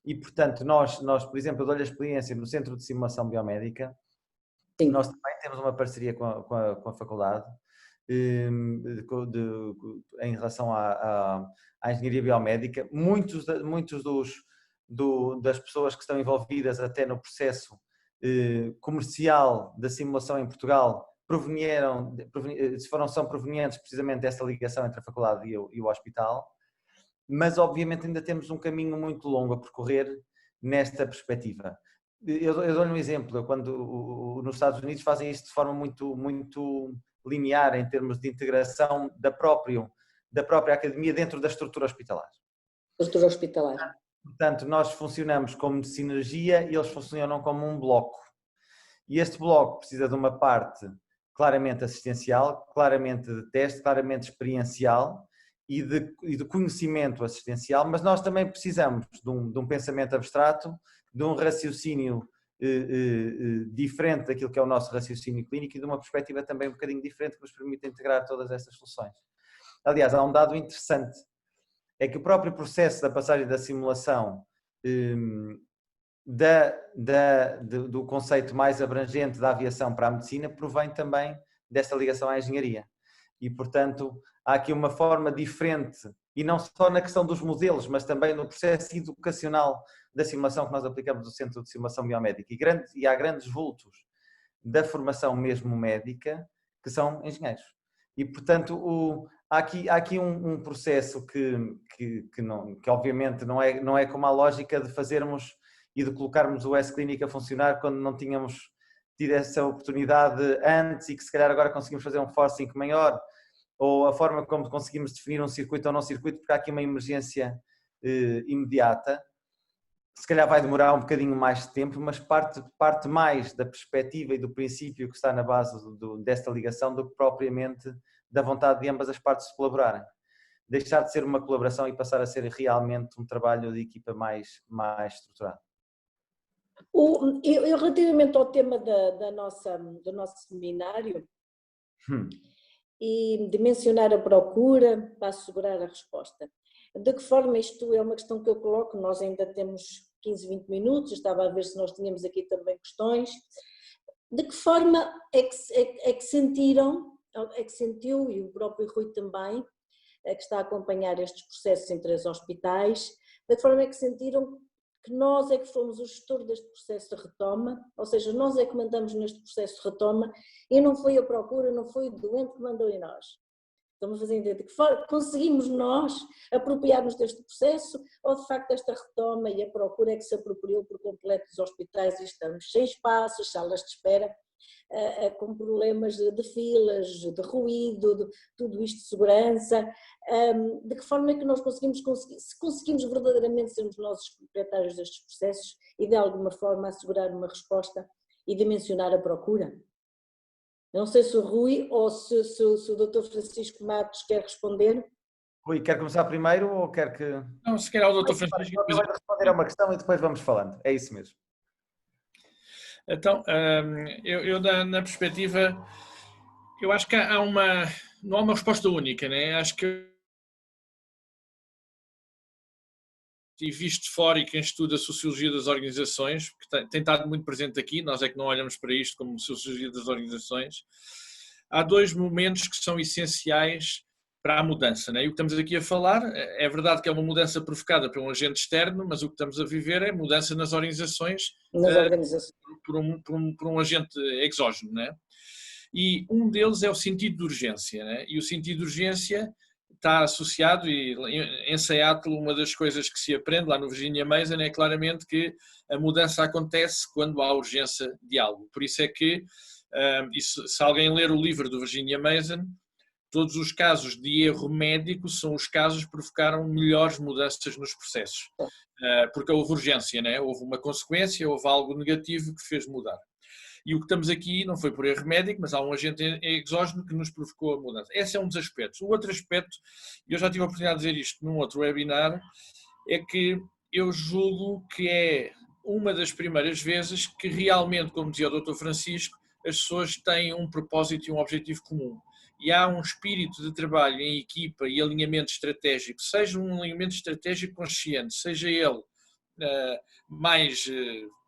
E, portanto, nós por exemplo, eu dou-lhe a experiência no Centro de Simulação Biomédica. Sim. Nós também temos uma parceria com a faculdade em relação à engenharia biomédica. Muitos das pessoas que estão envolvidas até no processo comercial da simulação em Portugal são provenientes precisamente dessa ligação entre a faculdade e o hospital, mas obviamente ainda temos um caminho muito longo a percorrer nesta perspectiva. Eu dou-lhe um exemplo, quando nos Estados Unidos fazem isto de forma muito, muito linear em termos de integração da própria academia dentro da estrutura hospitalar. Estrutura hospitalar. Portanto, nós funcionamos como sinergia e eles funcionam como um bloco. E este bloco precisa de uma parte claramente assistencial, claramente de teste, claramente experiencial e de conhecimento assistencial, mas nós também precisamos de um pensamento abstrato, de um raciocínio diferente daquilo que é o nosso raciocínio clínico e de uma perspectiva também um bocadinho diferente que nos permite integrar todas estas soluções. Aliás, há um dado interessante, é que o próprio processo da passagem da simulação do conceito mais abrangente da aviação para a medicina provém também desta ligação à engenharia. E, portanto, há aqui uma forma diferente, e não só na questão dos modelos, mas também no processo educacional da simulação que nós aplicamos no Centro de Simulação Biomédica. E há grandes vultos da formação mesmo médica que são engenheiros. E, portanto, há aqui um processo que obviamente não é como a lógica de fazermos e de colocarmos o S-Clinic a funcionar quando não tínhamos tido essa oportunidade antes e que se calhar agora conseguimos fazer um forcing maior, ou a forma como conseguimos definir um circuito ou não circuito, porque há aqui uma emergência imediata. Se calhar vai demorar um bocadinho mais de tempo, mas parte mais da perspectiva e do princípio que está na base desta ligação do que propriamente da vontade de ambas as partes de colaborarem. Deixar de ser uma colaboração e passar a ser realmente um trabalho de equipa mais estruturado. Eu, relativamente ao tema do nosso seminário, e de mencionar a procura para assegurar a resposta. De que forma, isto é uma questão que eu coloco, nós ainda temos 15, 20 minutos, eu estava a ver se nós tínhamos aqui também questões. De que forma é que sentiu, e o próprio Rui também, que está a acompanhar estes processos em 3 hospitais, de que forma é que sentiram que nós é que fomos o gestor deste processo de retoma, ou seja, nós é que mandamos neste processo de retoma e não foi a procura, não foi o doente que mandou em nós. Estamos a fazer de que forma conseguimos nós apropriar-nos deste processo ou de facto esta retoma e a procura é que se apropriou por completo dos hospitais e estamos sem espaços, salas de espera, com problemas de filas, de ruído, de tudo isto de segurança. De que forma é que nós se conseguimos verdadeiramente sermos nós os proprietários destes processos e de alguma forma assegurar uma resposta e dimensionar a procura? Não sei se o Rui ou se o Dr. Francisco Matos quer responder. Rui, quer começar primeiro ou quer que... Não, se calhar o Dr. Francisco... Eu vou responder a uma questão e depois vamos falando, é isso mesmo. Então, eu na perspectiva, eu acho que não há uma resposta única, né? Acho que e visto de fora e quem estuda a sociologia das organizações, que tem estado muito presente aqui, nós é que não olhamos para isto como sociologia das organizações, há 2 momentos que são essenciais para a mudança, né? E o que estamos aqui a falar, é verdade que é uma mudança provocada por um agente externo, mas o que estamos a viver é mudança nas organizações, por um agente exógeno, né? E um deles é o sentido de urgência, né? E o sentido de urgência está associado, e em Seattle uma das coisas que se aprende lá no Virginia Mason é claramente que a mudança acontece quando há urgência de algo. Por isso é que, se alguém ler o livro do Virginia Mason, todos os casos de erro médico são os casos que provocaram melhores mudanças nos processos. Porque houve urgência, né? Houve uma consequência, houve algo negativo que fez mudar. E o que estamos aqui não foi por erro médico, mas há um agente exógeno que nos provocou a mudança. Esse é um dos aspectos. O outro aspecto, e eu já tive a oportunidade de dizer isto num outro webinar, é que eu julgo que é uma das primeiras vezes que realmente, como dizia o Dr. Francisco, as pessoas têm um propósito e um objetivo comum. E há um espírito de trabalho em equipa e alinhamento estratégico, seja um alinhamento estratégico consciente, seja ele mais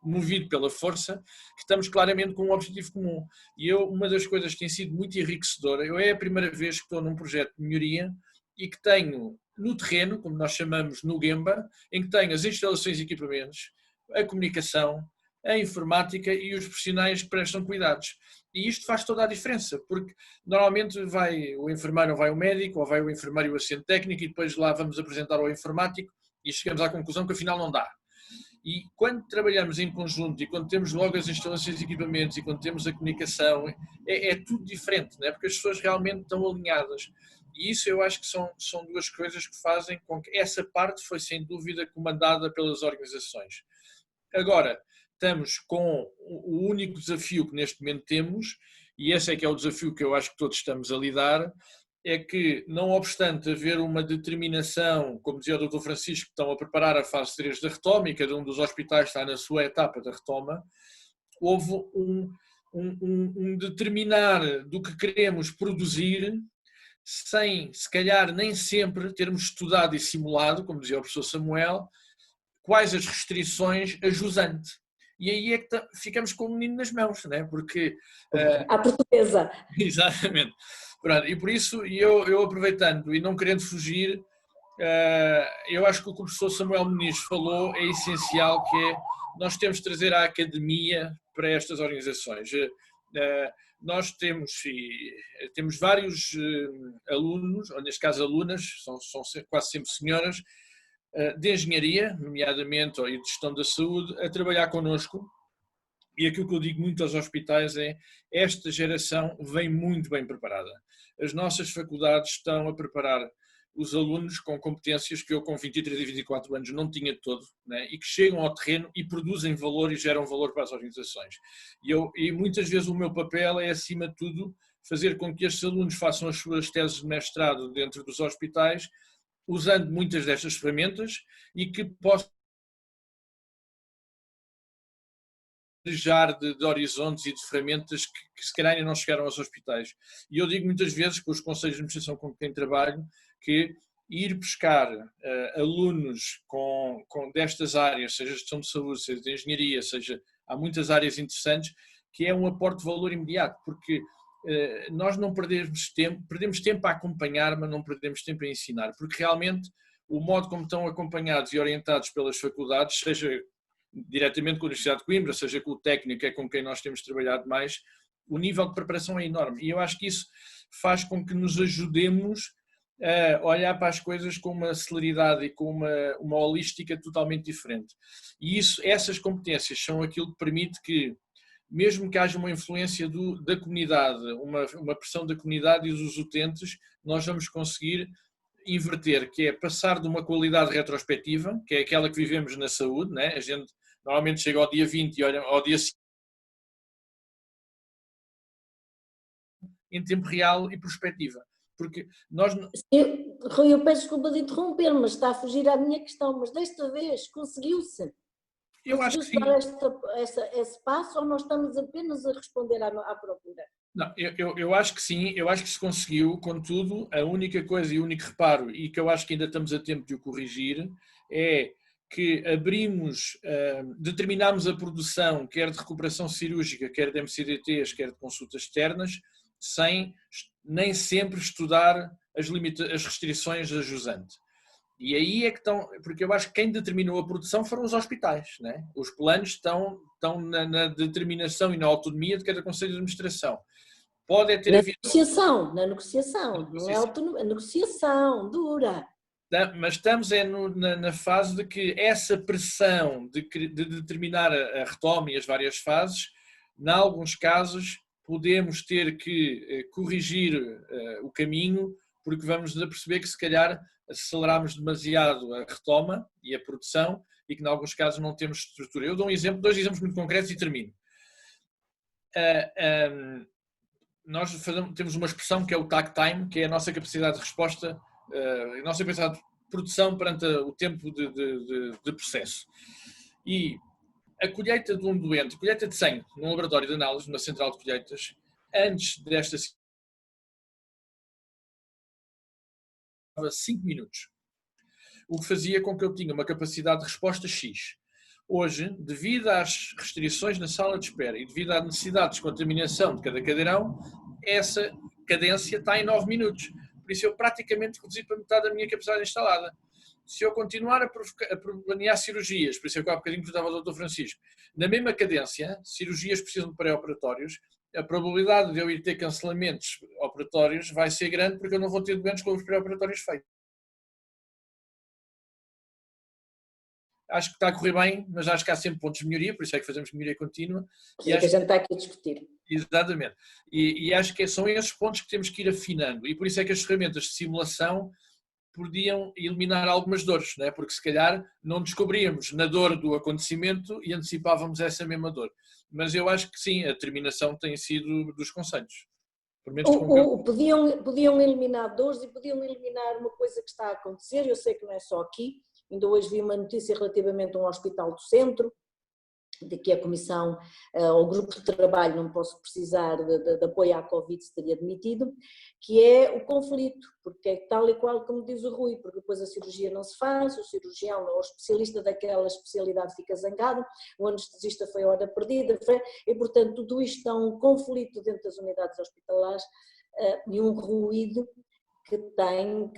movido pela força, que estamos claramente com um objetivo comum. E uma das coisas que tem sido muito enriquecedora, é a primeira vez que estou num projeto de melhoria e que tenho no terreno, como nós chamamos no Gemba, em que tenho as instalações e equipamentos, a comunicação, a informática e os profissionais que prestam cuidados. E isto faz toda a diferença, porque normalmente vai o enfermeiro ou vai o médico, ou vai o enfermeiro e o assistente técnico, e depois lá vamos apresentar ao informático e chegamos à conclusão que afinal não dá. E quando trabalhamos em conjunto e quando temos logo as instalações e equipamentos e quando temos a comunicação, é tudo diferente, não é? Porque as pessoas realmente estão alinhadas. E isso eu acho que são 2 coisas que fazem com que essa parte foi sem dúvida comandada pelas organizações. Agora, estamos com o único desafio que neste momento temos, e esse é que é o desafio que eu acho que todos estamos a lidar, é que, não obstante haver uma determinação, como dizia o Dr. Francisco, que estão a preparar a fase 3 da retoma, e cada um dos hospitais está na sua etapa da retoma, houve um determinar do que queremos produzir sem, se calhar, nem sempre termos estudado e simulado, como dizia o professor Samuel, quais as restrições a jusante. E aí é que ficamos com o menino nas mãos, não é? Porque... À portuguesa. Exatamente. Pronto, e por isso, eu aproveitando e não querendo fugir, eu acho que o que o professor Samuel Muniz falou é essencial, que é nós temos de trazer a academia para estas organizações. Nós temos vários alunos, ou neste caso alunas, são quase sempre senhoras, de engenharia, nomeadamente, e de gestão da saúde, a trabalhar connosco. E aquilo que eu digo muito aos hospitais é: esta geração vem muito bem preparada. As nossas faculdades estão a preparar os alunos com competências que eu com 23 e 24 anos não tinha de todo, né? E que chegam ao terreno e produzem valor e geram valor para as organizações. E muitas vezes o meu papel é, acima de tudo, fazer com que estes alunos façam as suas teses de mestrado dentro dos hospitais, usando muitas destas ferramentas, e que possam de horizontes e de ferramentas que se calhar ainda não chegaram aos hospitais. E eu digo muitas vezes, com os conselhos de administração com quem trabalho, que ir buscar alunos destas áreas, seja gestão de saúde, seja de engenharia, há muitas áreas interessantes, que é um aporte de valor imediato, porque nós não perdemos tempo a acompanhar, mas não perdemos tempo a ensinar, porque realmente o modo como estão acompanhados e orientados pelas faculdades, seja diretamente com a Universidade de Coimbra, seja com o técnico, é com quem nós temos trabalhado mais, o nível de preparação é enorme. E eu acho que isso faz com que nos ajudemos a olhar para as coisas com uma celeridade e com uma holística totalmente diferente. E essas competências são aquilo que permite que, mesmo que haja uma influência da comunidade, uma pressão da comunidade e dos utentes, nós vamos conseguir inverter, que é passar de uma qualidade retrospectiva, que é aquela que vivemos na saúde, né? A gente normalmente chega ao dia 20 e olha ao dia 5 em tempo real e perspectiva. Porque nós... Rui, eu peço desculpa de interromper, mas está a fugir à minha questão, mas desta vez conseguiu-se. Eu acho que sim. Esse passo, ou nós estamos apenas a responder à procura? Não, eu acho que sim, eu acho que se conseguiu. Contudo, a única coisa e o único reparo, e que eu acho que ainda estamos a tempo de o corrigir, é que determinamos a produção, quer de recuperação cirúrgica, quer de MCDTs, quer de consultas externas, sem nem sempre estudar as restrições da jusante. E aí é que estão, porque eu acho que quem determinou a produção foram os hospitais, né? Os planos estão na determinação e na autonomia de cada conselho de administração. Pode ter havido... Na negociação, não é autonomia, a negociação dura. Mas estamos na fase de que essa pressão de determinar a retoma e as várias fases, em alguns casos, podemos ter que corrigir o caminho, porque vamos a perceber que se calhar aceleramos demasiado a retoma e a produção e que em alguns casos não temos estrutura. Eu dou dois exemplos muito concretos e termino. Nós temos uma expressão que é o takt time, que é a nossa capacidade de resposta, a nossa capacidade de produção perante o tempo de processo. E a colheita de um doente, colheita de sangue num laboratório de análise, numa central de colheitas, antes desta 5 minutos, o que fazia com que eu tinha uma capacidade de resposta X. Hoje, devido às restrições na sala de espera e devido à necessidade de descontaminação de cada cadeirão, essa cadência está em 9 minutos. Por isso eu praticamente reduzi para metade da minha capacidade instalada. Se eu continuar a planear cirurgias, por isso é que há bocadinho perguntava ao Dr. Francisco, na mesma cadência, cirurgias precisam de pré-operatórios, a probabilidade de eu ir ter cancelamentos operatórios vai ser grande porque eu não vou ter doentes com os pré-operatórios feitos. Acho que está a correr bem, mas acho que há sempre pontos de melhoria, por isso é que fazemos melhoria contínua. E acho que a gente está aqui a discutir. Exatamente. E acho que são esses pontos que temos que ir afinando. E por isso é que as ferramentas de simulação podiam eliminar algumas dores, não é? Porque se calhar não descobríamos na dor do acontecimento e antecipávamos essa mesma dor. Mas eu acho que sim, a determinação tem sido dos conselhos. Podiam eliminar dores e podiam eliminar uma coisa que está a acontecer, eu sei que não é só aqui, ainda hoje vi uma notícia relativamente a um hospital do centro, de que a Comissão, o grupo de trabalho, não posso precisar de apoio à Covid, se teria demitido, que é o conflito, porque é tal e qual como diz o Rui, porque depois a cirurgia não se faz, o cirurgião ou o especialista daquela especialidade fica zangado, o anestesista foi a hora perdida, e portanto tudo isto é um conflito dentro das unidades hospitalares e um ruído que tem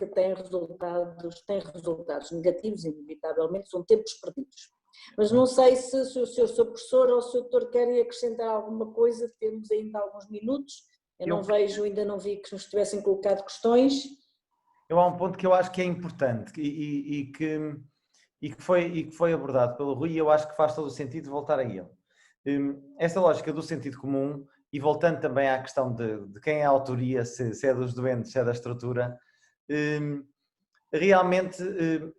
resultados negativos, inevitavelmente, são tempos perdidos. Mas não sei se o Sr. Professor ou o Sr. Doutor querem acrescentar alguma coisa, temos ainda alguns minutos, ainda não vi que nos tivessem colocado questões. Há um ponto que eu acho que é importante e que foi abordado pelo Rui, e eu acho que faz todo o sentido voltar a ele. Esta lógica do sentido comum, e voltando também à questão de quem é a autoria, se é dos doentes, se é da estrutura, realmente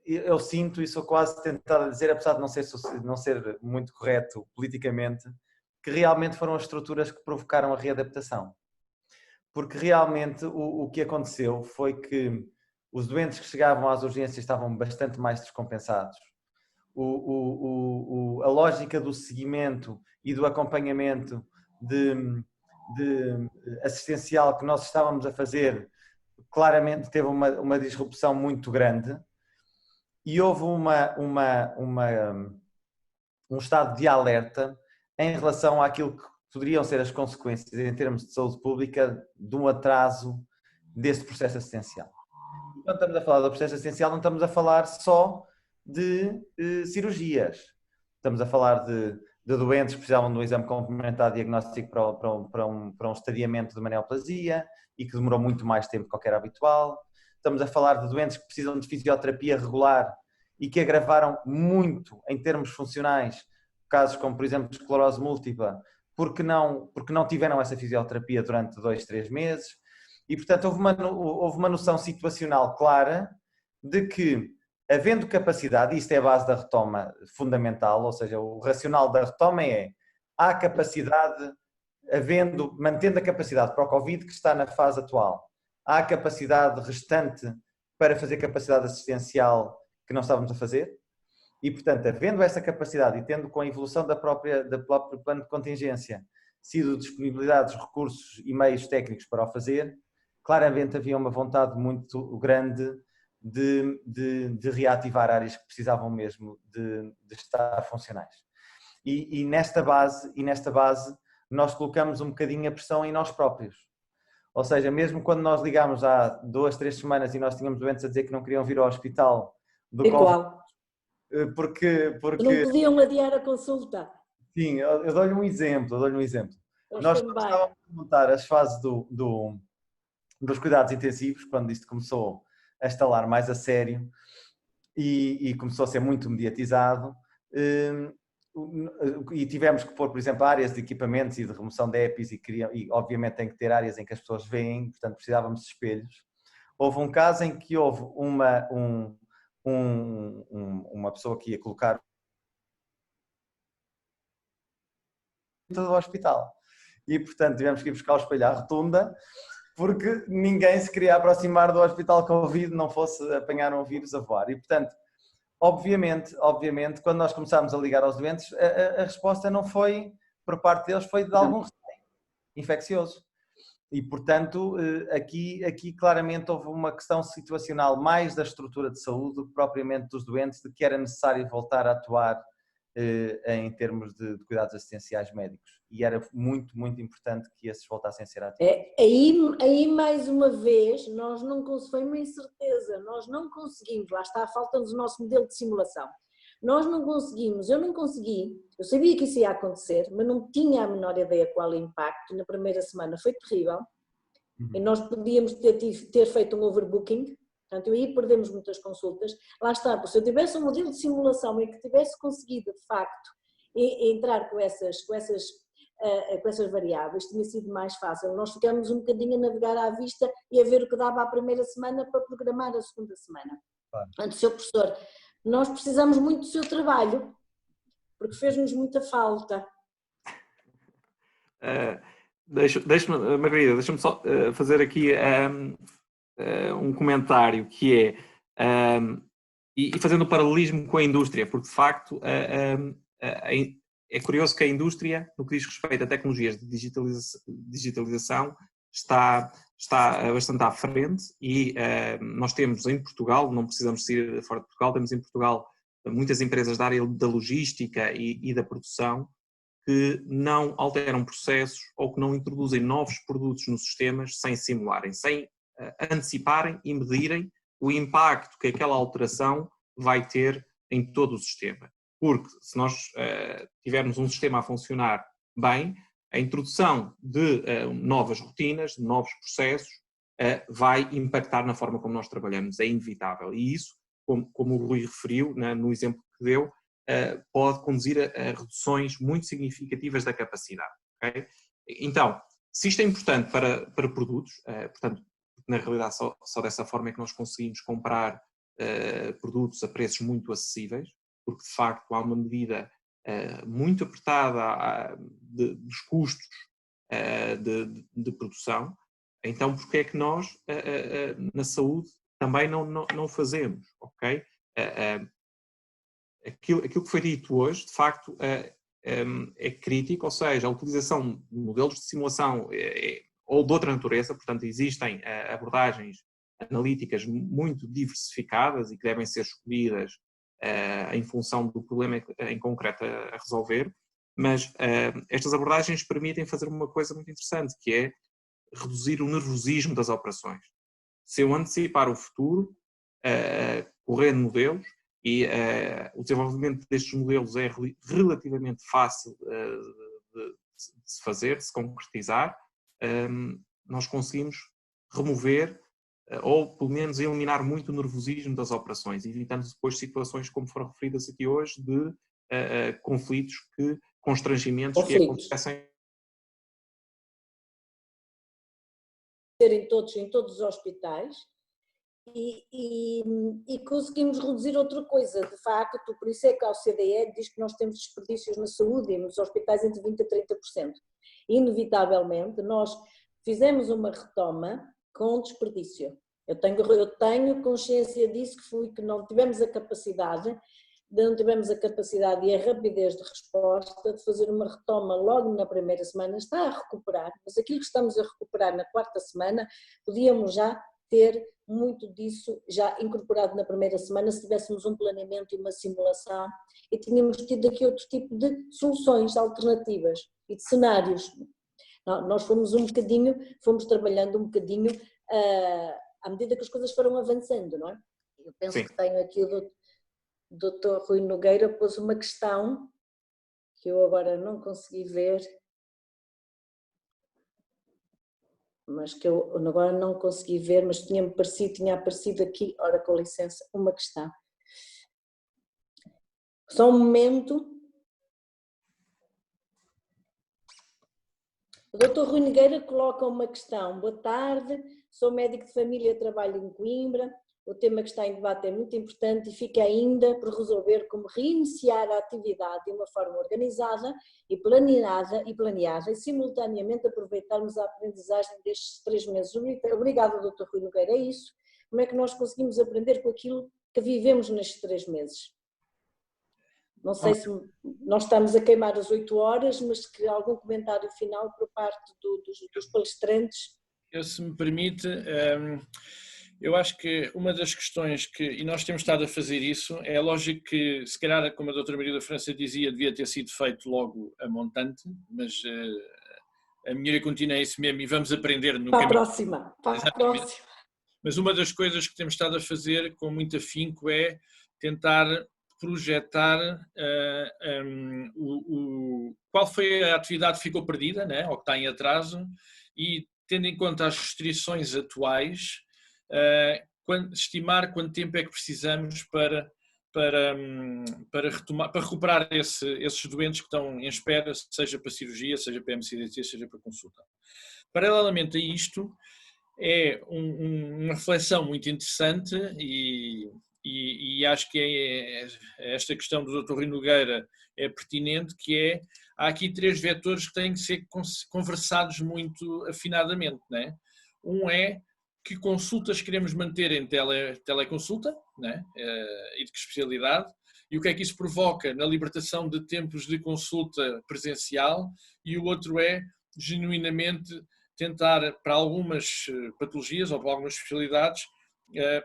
eu sinto, e sou quase tentado a dizer, apesar de não ser muito correto politicamente, que realmente foram as estruturas que provocaram a readaptação. Porque realmente o que aconteceu foi que os doentes que chegavam às urgências estavam bastante mais descompensados. A lógica do seguimento e do acompanhamento de assistencial que nós estávamos a fazer claramente teve uma disrupção muito grande e houve um estado de alerta em relação àquilo que poderiam ser as consequências em termos de saúde pública de um atraso desse processo assistencial. Quando estamos a falar do processo assistencial, não estamos a falar só de cirurgias, estamos a falar de doentes que precisavam de um exame complementar diagnóstico para um estadiamento de maneoplasia e que demorou muito mais tempo do que era habitual. Estamos a falar de doentes que precisam de fisioterapia regular e que agravaram muito em termos funcionais casos como, por exemplo, de esclerose múltipla, porque não tiveram essa fisioterapia durante 2, 3 meses. E, portanto, houve uma noção situacional clara de que, havendo capacidade, e isto é a base da retoma fundamental, ou seja, o racional da retoma há capacidade, mantendo a capacidade para o Covid que está na fase atual, há capacidade restante para fazer capacidade assistencial que não estávamos a fazer, e portanto, havendo essa capacidade e tendo com a evolução do próprio plano de contingência sido disponibilizados recursos e meios técnicos para o fazer, claramente havia uma vontade muito grande de reativar áreas que precisavam mesmo de estar funcionais. E nesta base nós colocamos um bocadinho a pressão em nós próprios. Ou seja, mesmo quando nós ligámos há 2, 3 semanas e nós tínhamos doentes a dizer que não queriam vir ao hospital do Covid, porque não podiam adiar a consulta. Sim, eu dou-lhe um exemplo. Nós estávamos a montar as fases dos cuidados intensivos, quando isto começou a estalar mais a sério e começou a ser muito mediatizado, e tivemos que pôr, por exemplo, áreas de equipamentos e de remoção de EPIs e obviamente tem que ter áreas em que as pessoas veem, portanto precisávamos de espelhos. Houve um caso em que houve uma pessoa que ia colocar do hospital e portanto tivemos que ir buscar o espelho à rotunda porque ninguém se queria aproximar do hospital Covid, não fosse apanhar um vírus a voar. E portanto, obviamente, quando nós começámos a ligar aos doentes, a resposta não foi por parte deles, foi de algum receio infeccioso. E portanto, aqui claramente houve uma questão situacional mais da estrutura de saúde do que propriamente dos doentes, de que era necessário voltar a atuar em termos de cuidados assistenciais médicos. E era muito, muito importante que esses voltassem a ser ativos. Aí mais uma vez, foi uma incerteza, nós não conseguimos, lá está, falta-nos o nosso modelo de simulação. Nós não conseguimos, eu sabia que isso ia acontecer, mas não tinha a menor ideia qual o impacto. Na primeira semana foi terrível, e nós podíamos ter feito um overbooking, portanto, aí perdemos muitas consultas. Lá está, se eu tivesse um modelo de simulação em que tivesse conseguido, de facto, entrar com essas variáveis, tinha sido mais fácil. Nós ficamos um bocadinho a navegar à vista e a ver o que dava a primeira semana para programar a segunda semana. Claro. Portanto, Sr. Professor, nós precisamos muito do seu trabalho, porque fez-nos muita falta. Margarida, deixa-me só fazer aqui um comentário que é, e fazendo um paralelismo com a indústria, porque de facto é curioso que a indústria, no que diz respeito a tecnologias de digitalização, está bastante à frente e nós temos em Portugal, não precisamos sair fora de Portugal, temos em Portugal muitas empresas da área da logística e da produção que não alteram processos ou que não introduzem novos produtos nos sistemas sem simularem, sem anteciparem e medirem o impacto que aquela alteração vai ter em todo o sistema. Porque se nós tivermos um sistema a funcionar bem, a introdução de novas rotinas, de novos processos, vai impactar na forma como nós trabalhamos, é inevitável. E isso, como o Rui referiu, no exemplo que deu, pode conduzir a reduções muito significativas da capacidade. Okay? Então, se isto é importante para produtos, portanto, na realidade só dessa forma é que nós conseguimos comprar produtos a preços muito acessíveis, porque de facto há uma medida muito apertada dos custos de produção. Então, porque é que nós, na saúde, também não fazemos, ok? Aquilo que foi dito hoje, de facto, é crítico, ou seja, a utilização de modelos de simulação ou de outra natureza, portanto, existem abordagens analíticas muito diversificadas e que devem ser escolhidas em função do problema em concreto a resolver, mas estas abordagens permitem fazer uma coisa muito interessante, que é reduzir o nervosismo das operações. Se eu antecipar o futuro, correndo modelos, e o desenvolvimento destes modelos é relativamente fácil de se fazer, de se concretizar, nós conseguimos remover ou pelo menos eliminar muito o nervosismo das operações, evitando depois situações como foram referidas aqui hoje de conflitos, constrangimentos que acontecem. Em todos os hospitais e conseguimos reduzir outra coisa, de facto, por isso é que a OCDE diz que nós temos desperdícios na saúde e nos hospitais entre 20% a 30%. Inevitavelmente, nós fizemos uma retoma com desperdício. Eu tenho consciência disso, que não tivemos a capacidade e a rapidez de resposta de fazer uma retoma logo na primeira semana. Está a recuperar, mas aquilo que estamos a recuperar na quarta semana, podíamos já ter muito disso já incorporado na primeira semana se tivéssemos um planeamento e uma simulação e tínhamos tido aqui outro tipo de soluções alternativas e de cenários. Nós fomos trabalhando um bocadinho à medida que as coisas foram avançando, não é? Eu penso Sim. Que tenho aqui o Dr. Rui Nogueira pôs uma questão que eu agora não consegui ver, mas que eu agora não consegui ver, mas tinha aparecido aqui, ora com licença, uma questão. Só um momento. O Dr. Rui Nogueira coloca uma questão. Boa tarde, sou médico de família, trabalho em Coimbra. O tema que está em debate é muito importante e fica ainda por resolver como reiniciar a atividade de uma forma organizada e planeada e simultaneamente aproveitarmos a aprendizagem destes 3 meses. Obrigada, Dr. Rui Nogueira, é isso. Como é que nós conseguimos aprender com aquilo que vivemos nestes 3 meses? Não sei se nós estamos a queimar as 8 horas, mas que algum comentário final por parte dos palestrantes? Se me permite... Eu acho que uma das questões e nós temos estado a fazer isso, é lógico que, se calhar, como a doutora Maria da França dizia, devia ter sido feito logo a montante, mas a melhoria contínua é isso mesmo e vamos aprender no caminho. Para a próxima. Mas uma das coisas que temos estado a fazer com muito afinco é tentar projetar qual foi a atividade que ficou perdida, né, ou que está em atraso, e tendo em conta as restrições atuais, estimar quanto tempo é que precisamos para recuperar esses doentes que estão em espera, seja para cirurgia, seja para MCDT, seja para consulta. Paralelamente a isto, é uma reflexão muito interessante e acho que esta questão do Dr. Rui Nogueira é pertinente, que há aqui 3 vetores que têm que ser conversados muito afinadamente, né? Um é que consultas queremos manter em teleconsulta, né? E de que especialidade, e o que é que isso provoca na libertação de tempos de consulta presencial, e o outro é, genuinamente, tentar, para algumas patologias ou para algumas especialidades,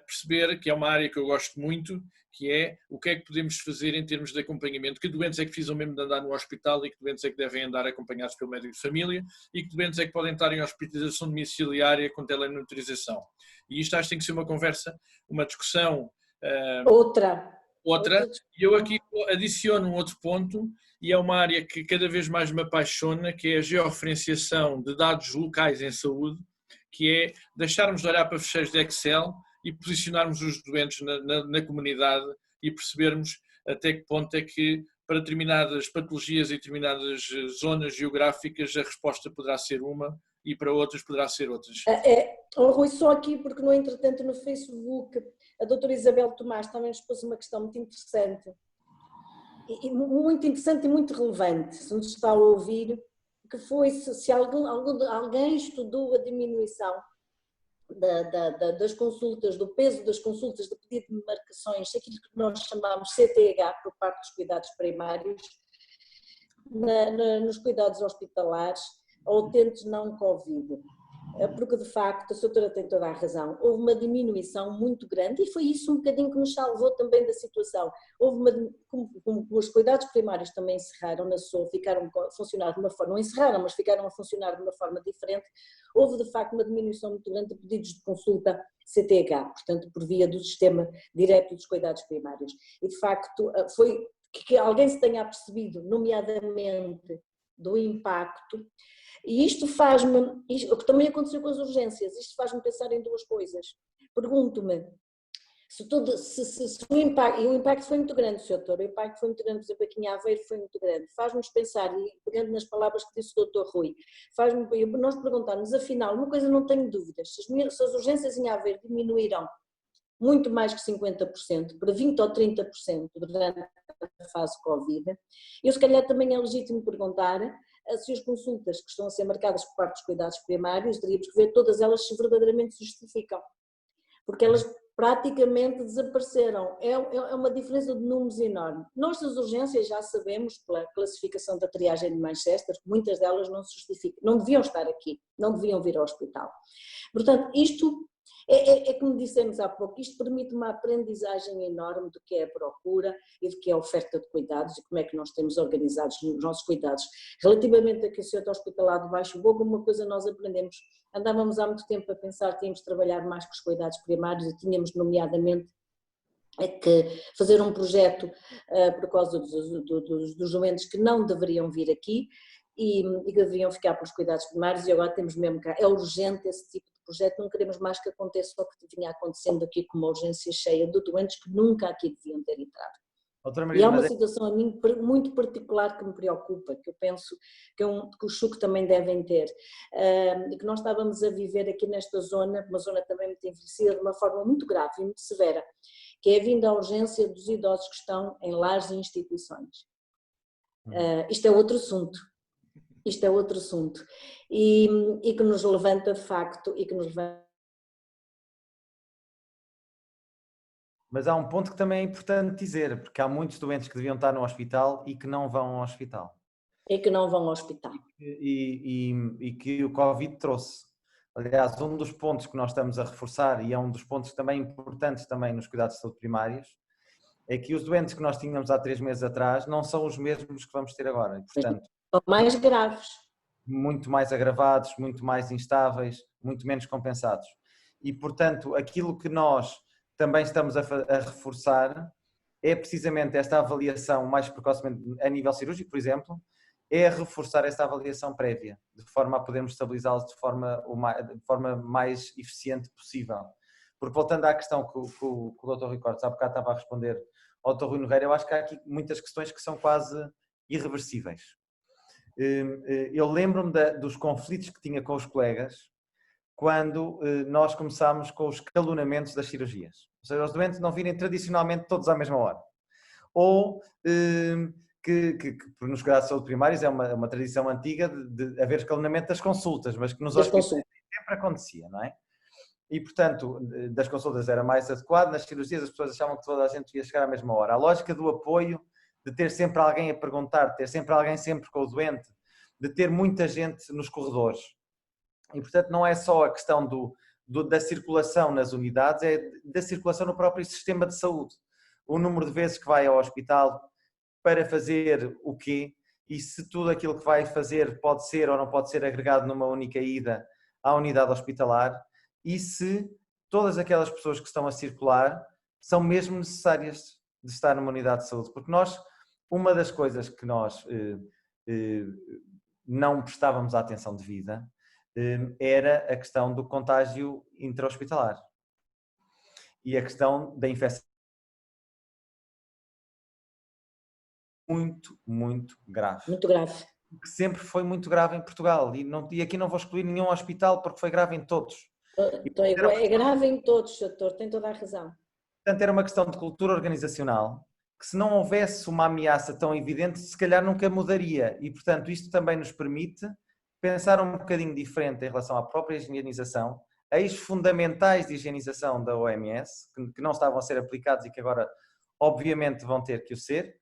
perceber que é uma área que eu gosto muito, que é o que é que podemos fazer em termos de acompanhamento, que doentes é que precisam mesmo de andar no hospital e que doentes é que devem andar acompanhados pelo médico de família e que doentes é que podem estar em hospitalização domiciliária com telemonitorização. E isto acho que tem que ser uma conversa, uma discussão. Outra. E eu aqui adiciono um outro ponto, e é uma área que cada vez mais me apaixona, que é a georreferenciação de dados locais em saúde, que é deixarmos de olhar para fecheiros de Excel e posicionarmos os doentes na comunidade e percebermos até que ponto é que para determinadas patologias e determinadas zonas geográficas a resposta poderá ser uma e para outras poderá ser outras. Rui, só aqui porque no entretanto no Facebook a doutora Isabel Tomás também nos pôs uma questão muito interessante e muito relevante, se nos está a ouvir, que foi se alguém estudou a diminuição das consultas, do peso das consultas de pedido de marcações, aquilo que nós chamamos CTH por parte dos cuidados primários, nos cuidados hospitalares ou utentes não Covid. Porque de facto, a doutora tem toda a razão, houve uma diminuição muito grande e foi isso um bocadinho que nos salvou também da situação. Como os cuidados primários também encerraram na SOA, ficaram a funcionar de uma forma, não encerraram, mas ficaram a funcionar de uma forma diferente, houve de facto uma diminuição muito grande de pedidos de consulta CTH, portanto por via do sistema direto dos cuidados primários. E de facto foi que alguém se tenha apercebido, nomeadamente, do impacto. E isto faz-me, o que também aconteceu com as urgências, isto faz-me pensar em duas coisas. Pergunto-me, se o impacto, e o impacto foi muito grande, Sr. Doutor, o impacto foi muito grande, por exemplo, aqui em Aveiro foi muito grande, faz-nos pensar, e pegando nas palavras que disse o Dr. Rui, nós perguntarmos, afinal, uma coisa não tenho dúvidas, se as urgências em Aveiro diminuíram muito mais que 50%, para 20% ou 30% durante a fase Covid, eu se calhar também é legítimo perguntar se as consultas que estão a ser marcadas por parte dos cuidados primários, teríamos que ver todas elas se verdadeiramente justificam, porque elas praticamente desapareceram, é uma diferença de números enorme. Nós das urgências já sabemos, pela classificação da triagem de Manchester, que muitas delas não se justificam, não deviam estar aqui, não deviam vir ao hospital. Portanto, isto como dissemos há pouco, isto permite uma aprendizagem enorme do que é a procura e do que é a oferta de cuidados e como é que nós temos organizados os nossos cuidados. Relativamente a que o senhor está hospitalado de Baixo Bogo, uma coisa nós aprendemos, andávamos há muito tempo a pensar que tínhamos de trabalhar mais com os cuidados primários e tínhamos nomeadamente que fazer um projeto por causa dos doentes que não deveriam vir aqui e que deveriam ficar pelos cuidados primários, e agora temos mesmo cá, é urgente esse tipo de projeto, não queremos mais que aconteça o que vinha acontecendo aqui com uma urgência cheia de doentes que nunca aqui deviam ter entrado. E há uma situação a mim muito particular que me preocupa, que eu penso que os SUC também devem ter, e que nós estávamos a viver aqui nesta zona, uma zona também muito envelhecida, de uma forma muito grave e muito severa, que é a vinda à urgência dos idosos que estão em lares e instituições. Isto é outro assunto. Isto é outro assunto e que nos levanta de facto e que nos levanta. Mas há um ponto que também é importante dizer, porque há muitos doentes que deviam estar no hospital e que não vão ao hospital. E que não vão ao hospital. E que o Covid trouxe. Aliás, um dos pontos que nós estamos a reforçar, e é um dos pontos também importantes também nos cuidados de saúde primários, é que os doentes que nós tínhamos há 3 meses atrás não são os mesmos que vamos ter agora. E, portanto, são mais graves. Muito mais agravados, muito mais instáveis, muito menos compensados. E, portanto, aquilo que nós também estamos a reforçar é precisamente esta avaliação mais precocemente a nível cirúrgico, por exemplo, é reforçar esta avaliação prévia, de forma a podermos estabilizá-los de forma mais eficiente possível. Porque voltando à questão que o Dr. Rui Cortes há bocado estava a responder ao Dr. Rui Nogueira, eu acho que há aqui muitas questões que são quase irreversíveis. Eu lembro-me dos conflitos que tinha com os colegas quando nós começámos com os escalonamentos das cirurgias. Ou seja, os doentes não virem tradicionalmente todos à mesma hora. Ou que nos cuidados de saúde primários é uma tradição antiga de haver escalonamento das consultas, mas que nos hospitais sempre acontecia, não é? e, portanto, das consultas era mais adequado, nas cirurgias as pessoas achavam que toda a gente ia chegar à mesma hora. A lógica do apoio, de ter sempre alguém a perguntar, de ter sempre alguém sempre com o doente, de ter muita gente nos corredores. E, portanto, não é só a questão da circulação nas unidades, é da circulação no próprio sistema de saúde. O número de vezes que vai ao hospital para fazer o quê, e se tudo aquilo que vai fazer pode ser ou não pode ser agregado numa única ida à unidade hospitalar, e se todas aquelas pessoas que estão a circular são mesmo necessárias de estar numa unidade de saúde. Porque uma das coisas que nós não prestávamos a atenção devida era a questão do contágio intra-hospitalar e a questão da infecção. Muito, muito grave. Muito grave. Que sempre foi muito grave em Portugal, e aqui não vou excluir nenhum hospital porque foi grave em todos. Então, é grave em todos, doutor, tem toda a razão. Portanto, era uma questão de cultura organizacional, que se não houvesse uma ameaça tão evidente, se calhar nunca mudaria. E, portanto, isto também nos permite pensar um bocadinho diferente em relação à própria higienização, eixos fundamentais de higienização da OMS, que não estavam a ser aplicados e que agora, obviamente, vão ter que o ser,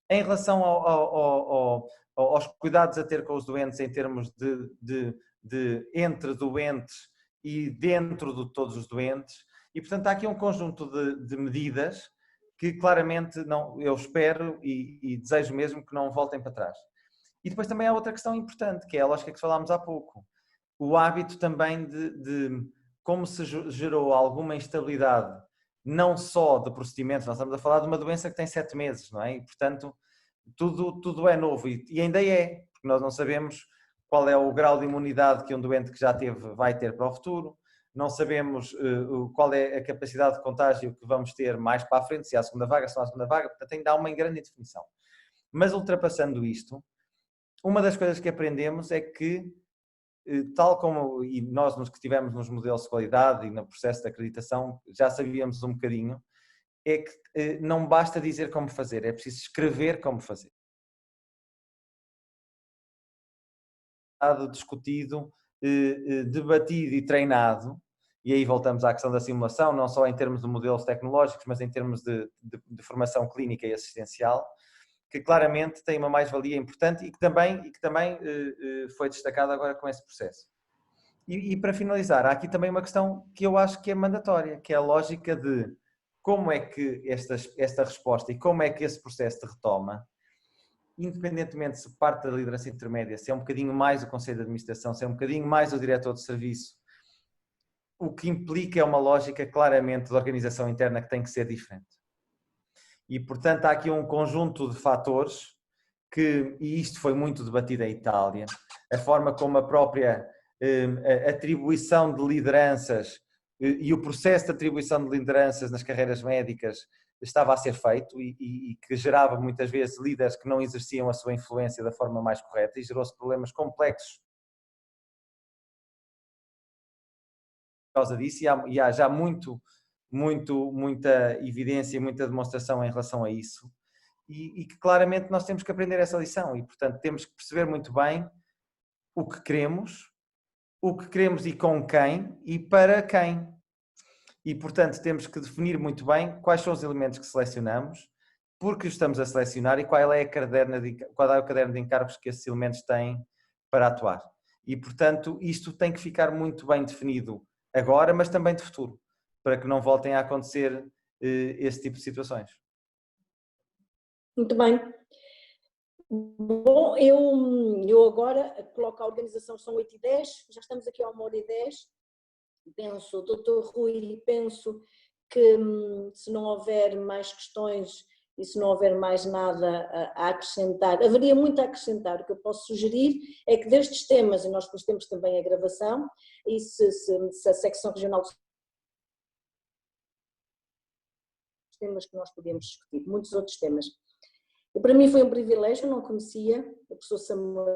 em relação aos cuidados a ter com os doentes em termos de entre doentes e dentro de todos os doentes. E, portanto, há aqui um conjunto de medidas que claramente eu espero e desejo mesmo que não voltem para trás. E depois também há outra questão importante, que é a lógica que falámos há pouco. O hábito também de como se gerou alguma instabilidade, não só de procedimentos, nós estamos a falar de uma doença que tem 7 meses, não é? E, portanto, tudo é novo e ainda é, porque nós não sabemos qual é o grau de imunidade que um doente que já teve vai ter para o futuro, não sabemos qual é a capacidade de contágio que vamos ter mais para a frente, se há a segunda vaga, se não há a segunda vaga, portanto ainda há uma grande indefinição. Mas ultrapassando isto, uma das coisas que aprendemos é que, tal como e nós nos que estivemos nos modelos de qualidade e no processo de acreditação, já sabíamos um bocadinho, é que não basta dizer como fazer, é preciso escrever como fazer. Discutido, debatido e treinado, e aí voltamos à questão da simulação, não só em termos de modelos tecnológicos, mas em termos de formação clínica e assistencial, que claramente tem uma mais-valia importante e que também foi destacada agora com esse processo. E para finalizar, há aqui também uma questão que eu acho que é mandatória, que é a lógica de como é que esta resposta e como é que esse processo de retoma, independentemente se parte da liderança intermédia, se é um bocadinho mais o Conselho de Administração, se é um bocadinho mais o diretor de serviço, o que implica é uma lógica claramente de organização interna que tem que ser diferente. E, portanto, há aqui um conjunto de fatores e isto foi muito debatido em Itália, a forma como a própria atribuição de lideranças e o processo de atribuição de lideranças nas carreiras médicas estava a ser feito e que gerava muitas vezes líderes que não exerciam a sua influência da forma mais correta e gerou-se problemas complexos por causa disso e há já muita evidência e muita demonstração em relação a isso e que claramente nós temos que aprender essa lição e, portanto, temos que perceber muito bem o que queremos e com quem e para quem. E, portanto, temos que definir muito bem quais são os elementos que selecionamos, porque estamos a selecionar e qual é o caderno de encargos que esses elementos têm para atuar. E, portanto, isto tem que ficar muito bem definido agora, mas também de futuro, para que não voltem a acontecer esse tipo de situações. Muito bem. Bom, eu agora coloco a organização, são 8h10, já estamos aqui a 1h10. Penso, doutor Rui, penso que se não houver mais questões e se não houver mais nada a acrescentar, haveria muito a acrescentar. O que eu posso sugerir é que destes temas, e nós depois temos também a gravação, e se a secção regional dos temas que nós podemos discutir, muitos outros temas. E para mim foi um privilégio, eu não conhecia o professor Samuel,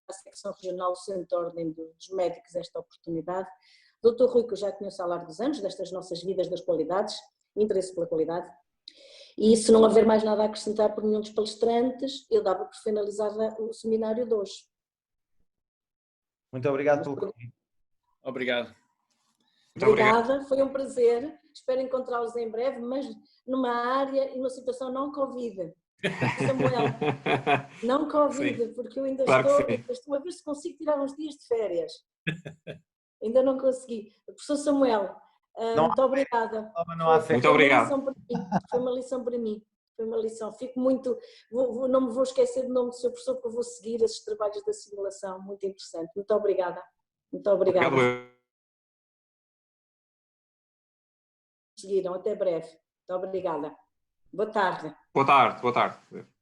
a secção regional do Centro de Ordem dos Médicos esta oportunidade. Dr. Rui, que eu já conheço há largos anos, destas nossas vidas das qualidades, interesse pela qualidade. E se não houver mais nada a acrescentar por nenhum dos palestrantes, eu dava por finalizada o seminário de hoje. Muito obrigado pelo convite. Obrigado. Obrigada, foi um prazer. Espero encontrá-los em breve, mas numa área e numa situação não Covid. Samuel, não Covid, Sim, porque eu ainda claro estou a ver se consigo tirar uns dias de férias. Ainda não consegui. Professor Samuel, muito obrigada. Não há fé. Muito obrigado. Foi uma lição para mim. Foi uma lição. Fico muito. Não me vou esquecer do nome do seu professor, porque eu vou seguir esses trabalhos da simulação. Muito interessante. Muito obrigada. Muito obrigada. Obrigado. Seguiram. Até breve. Muito obrigada. Boa tarde. Boa tarde, boa tarde.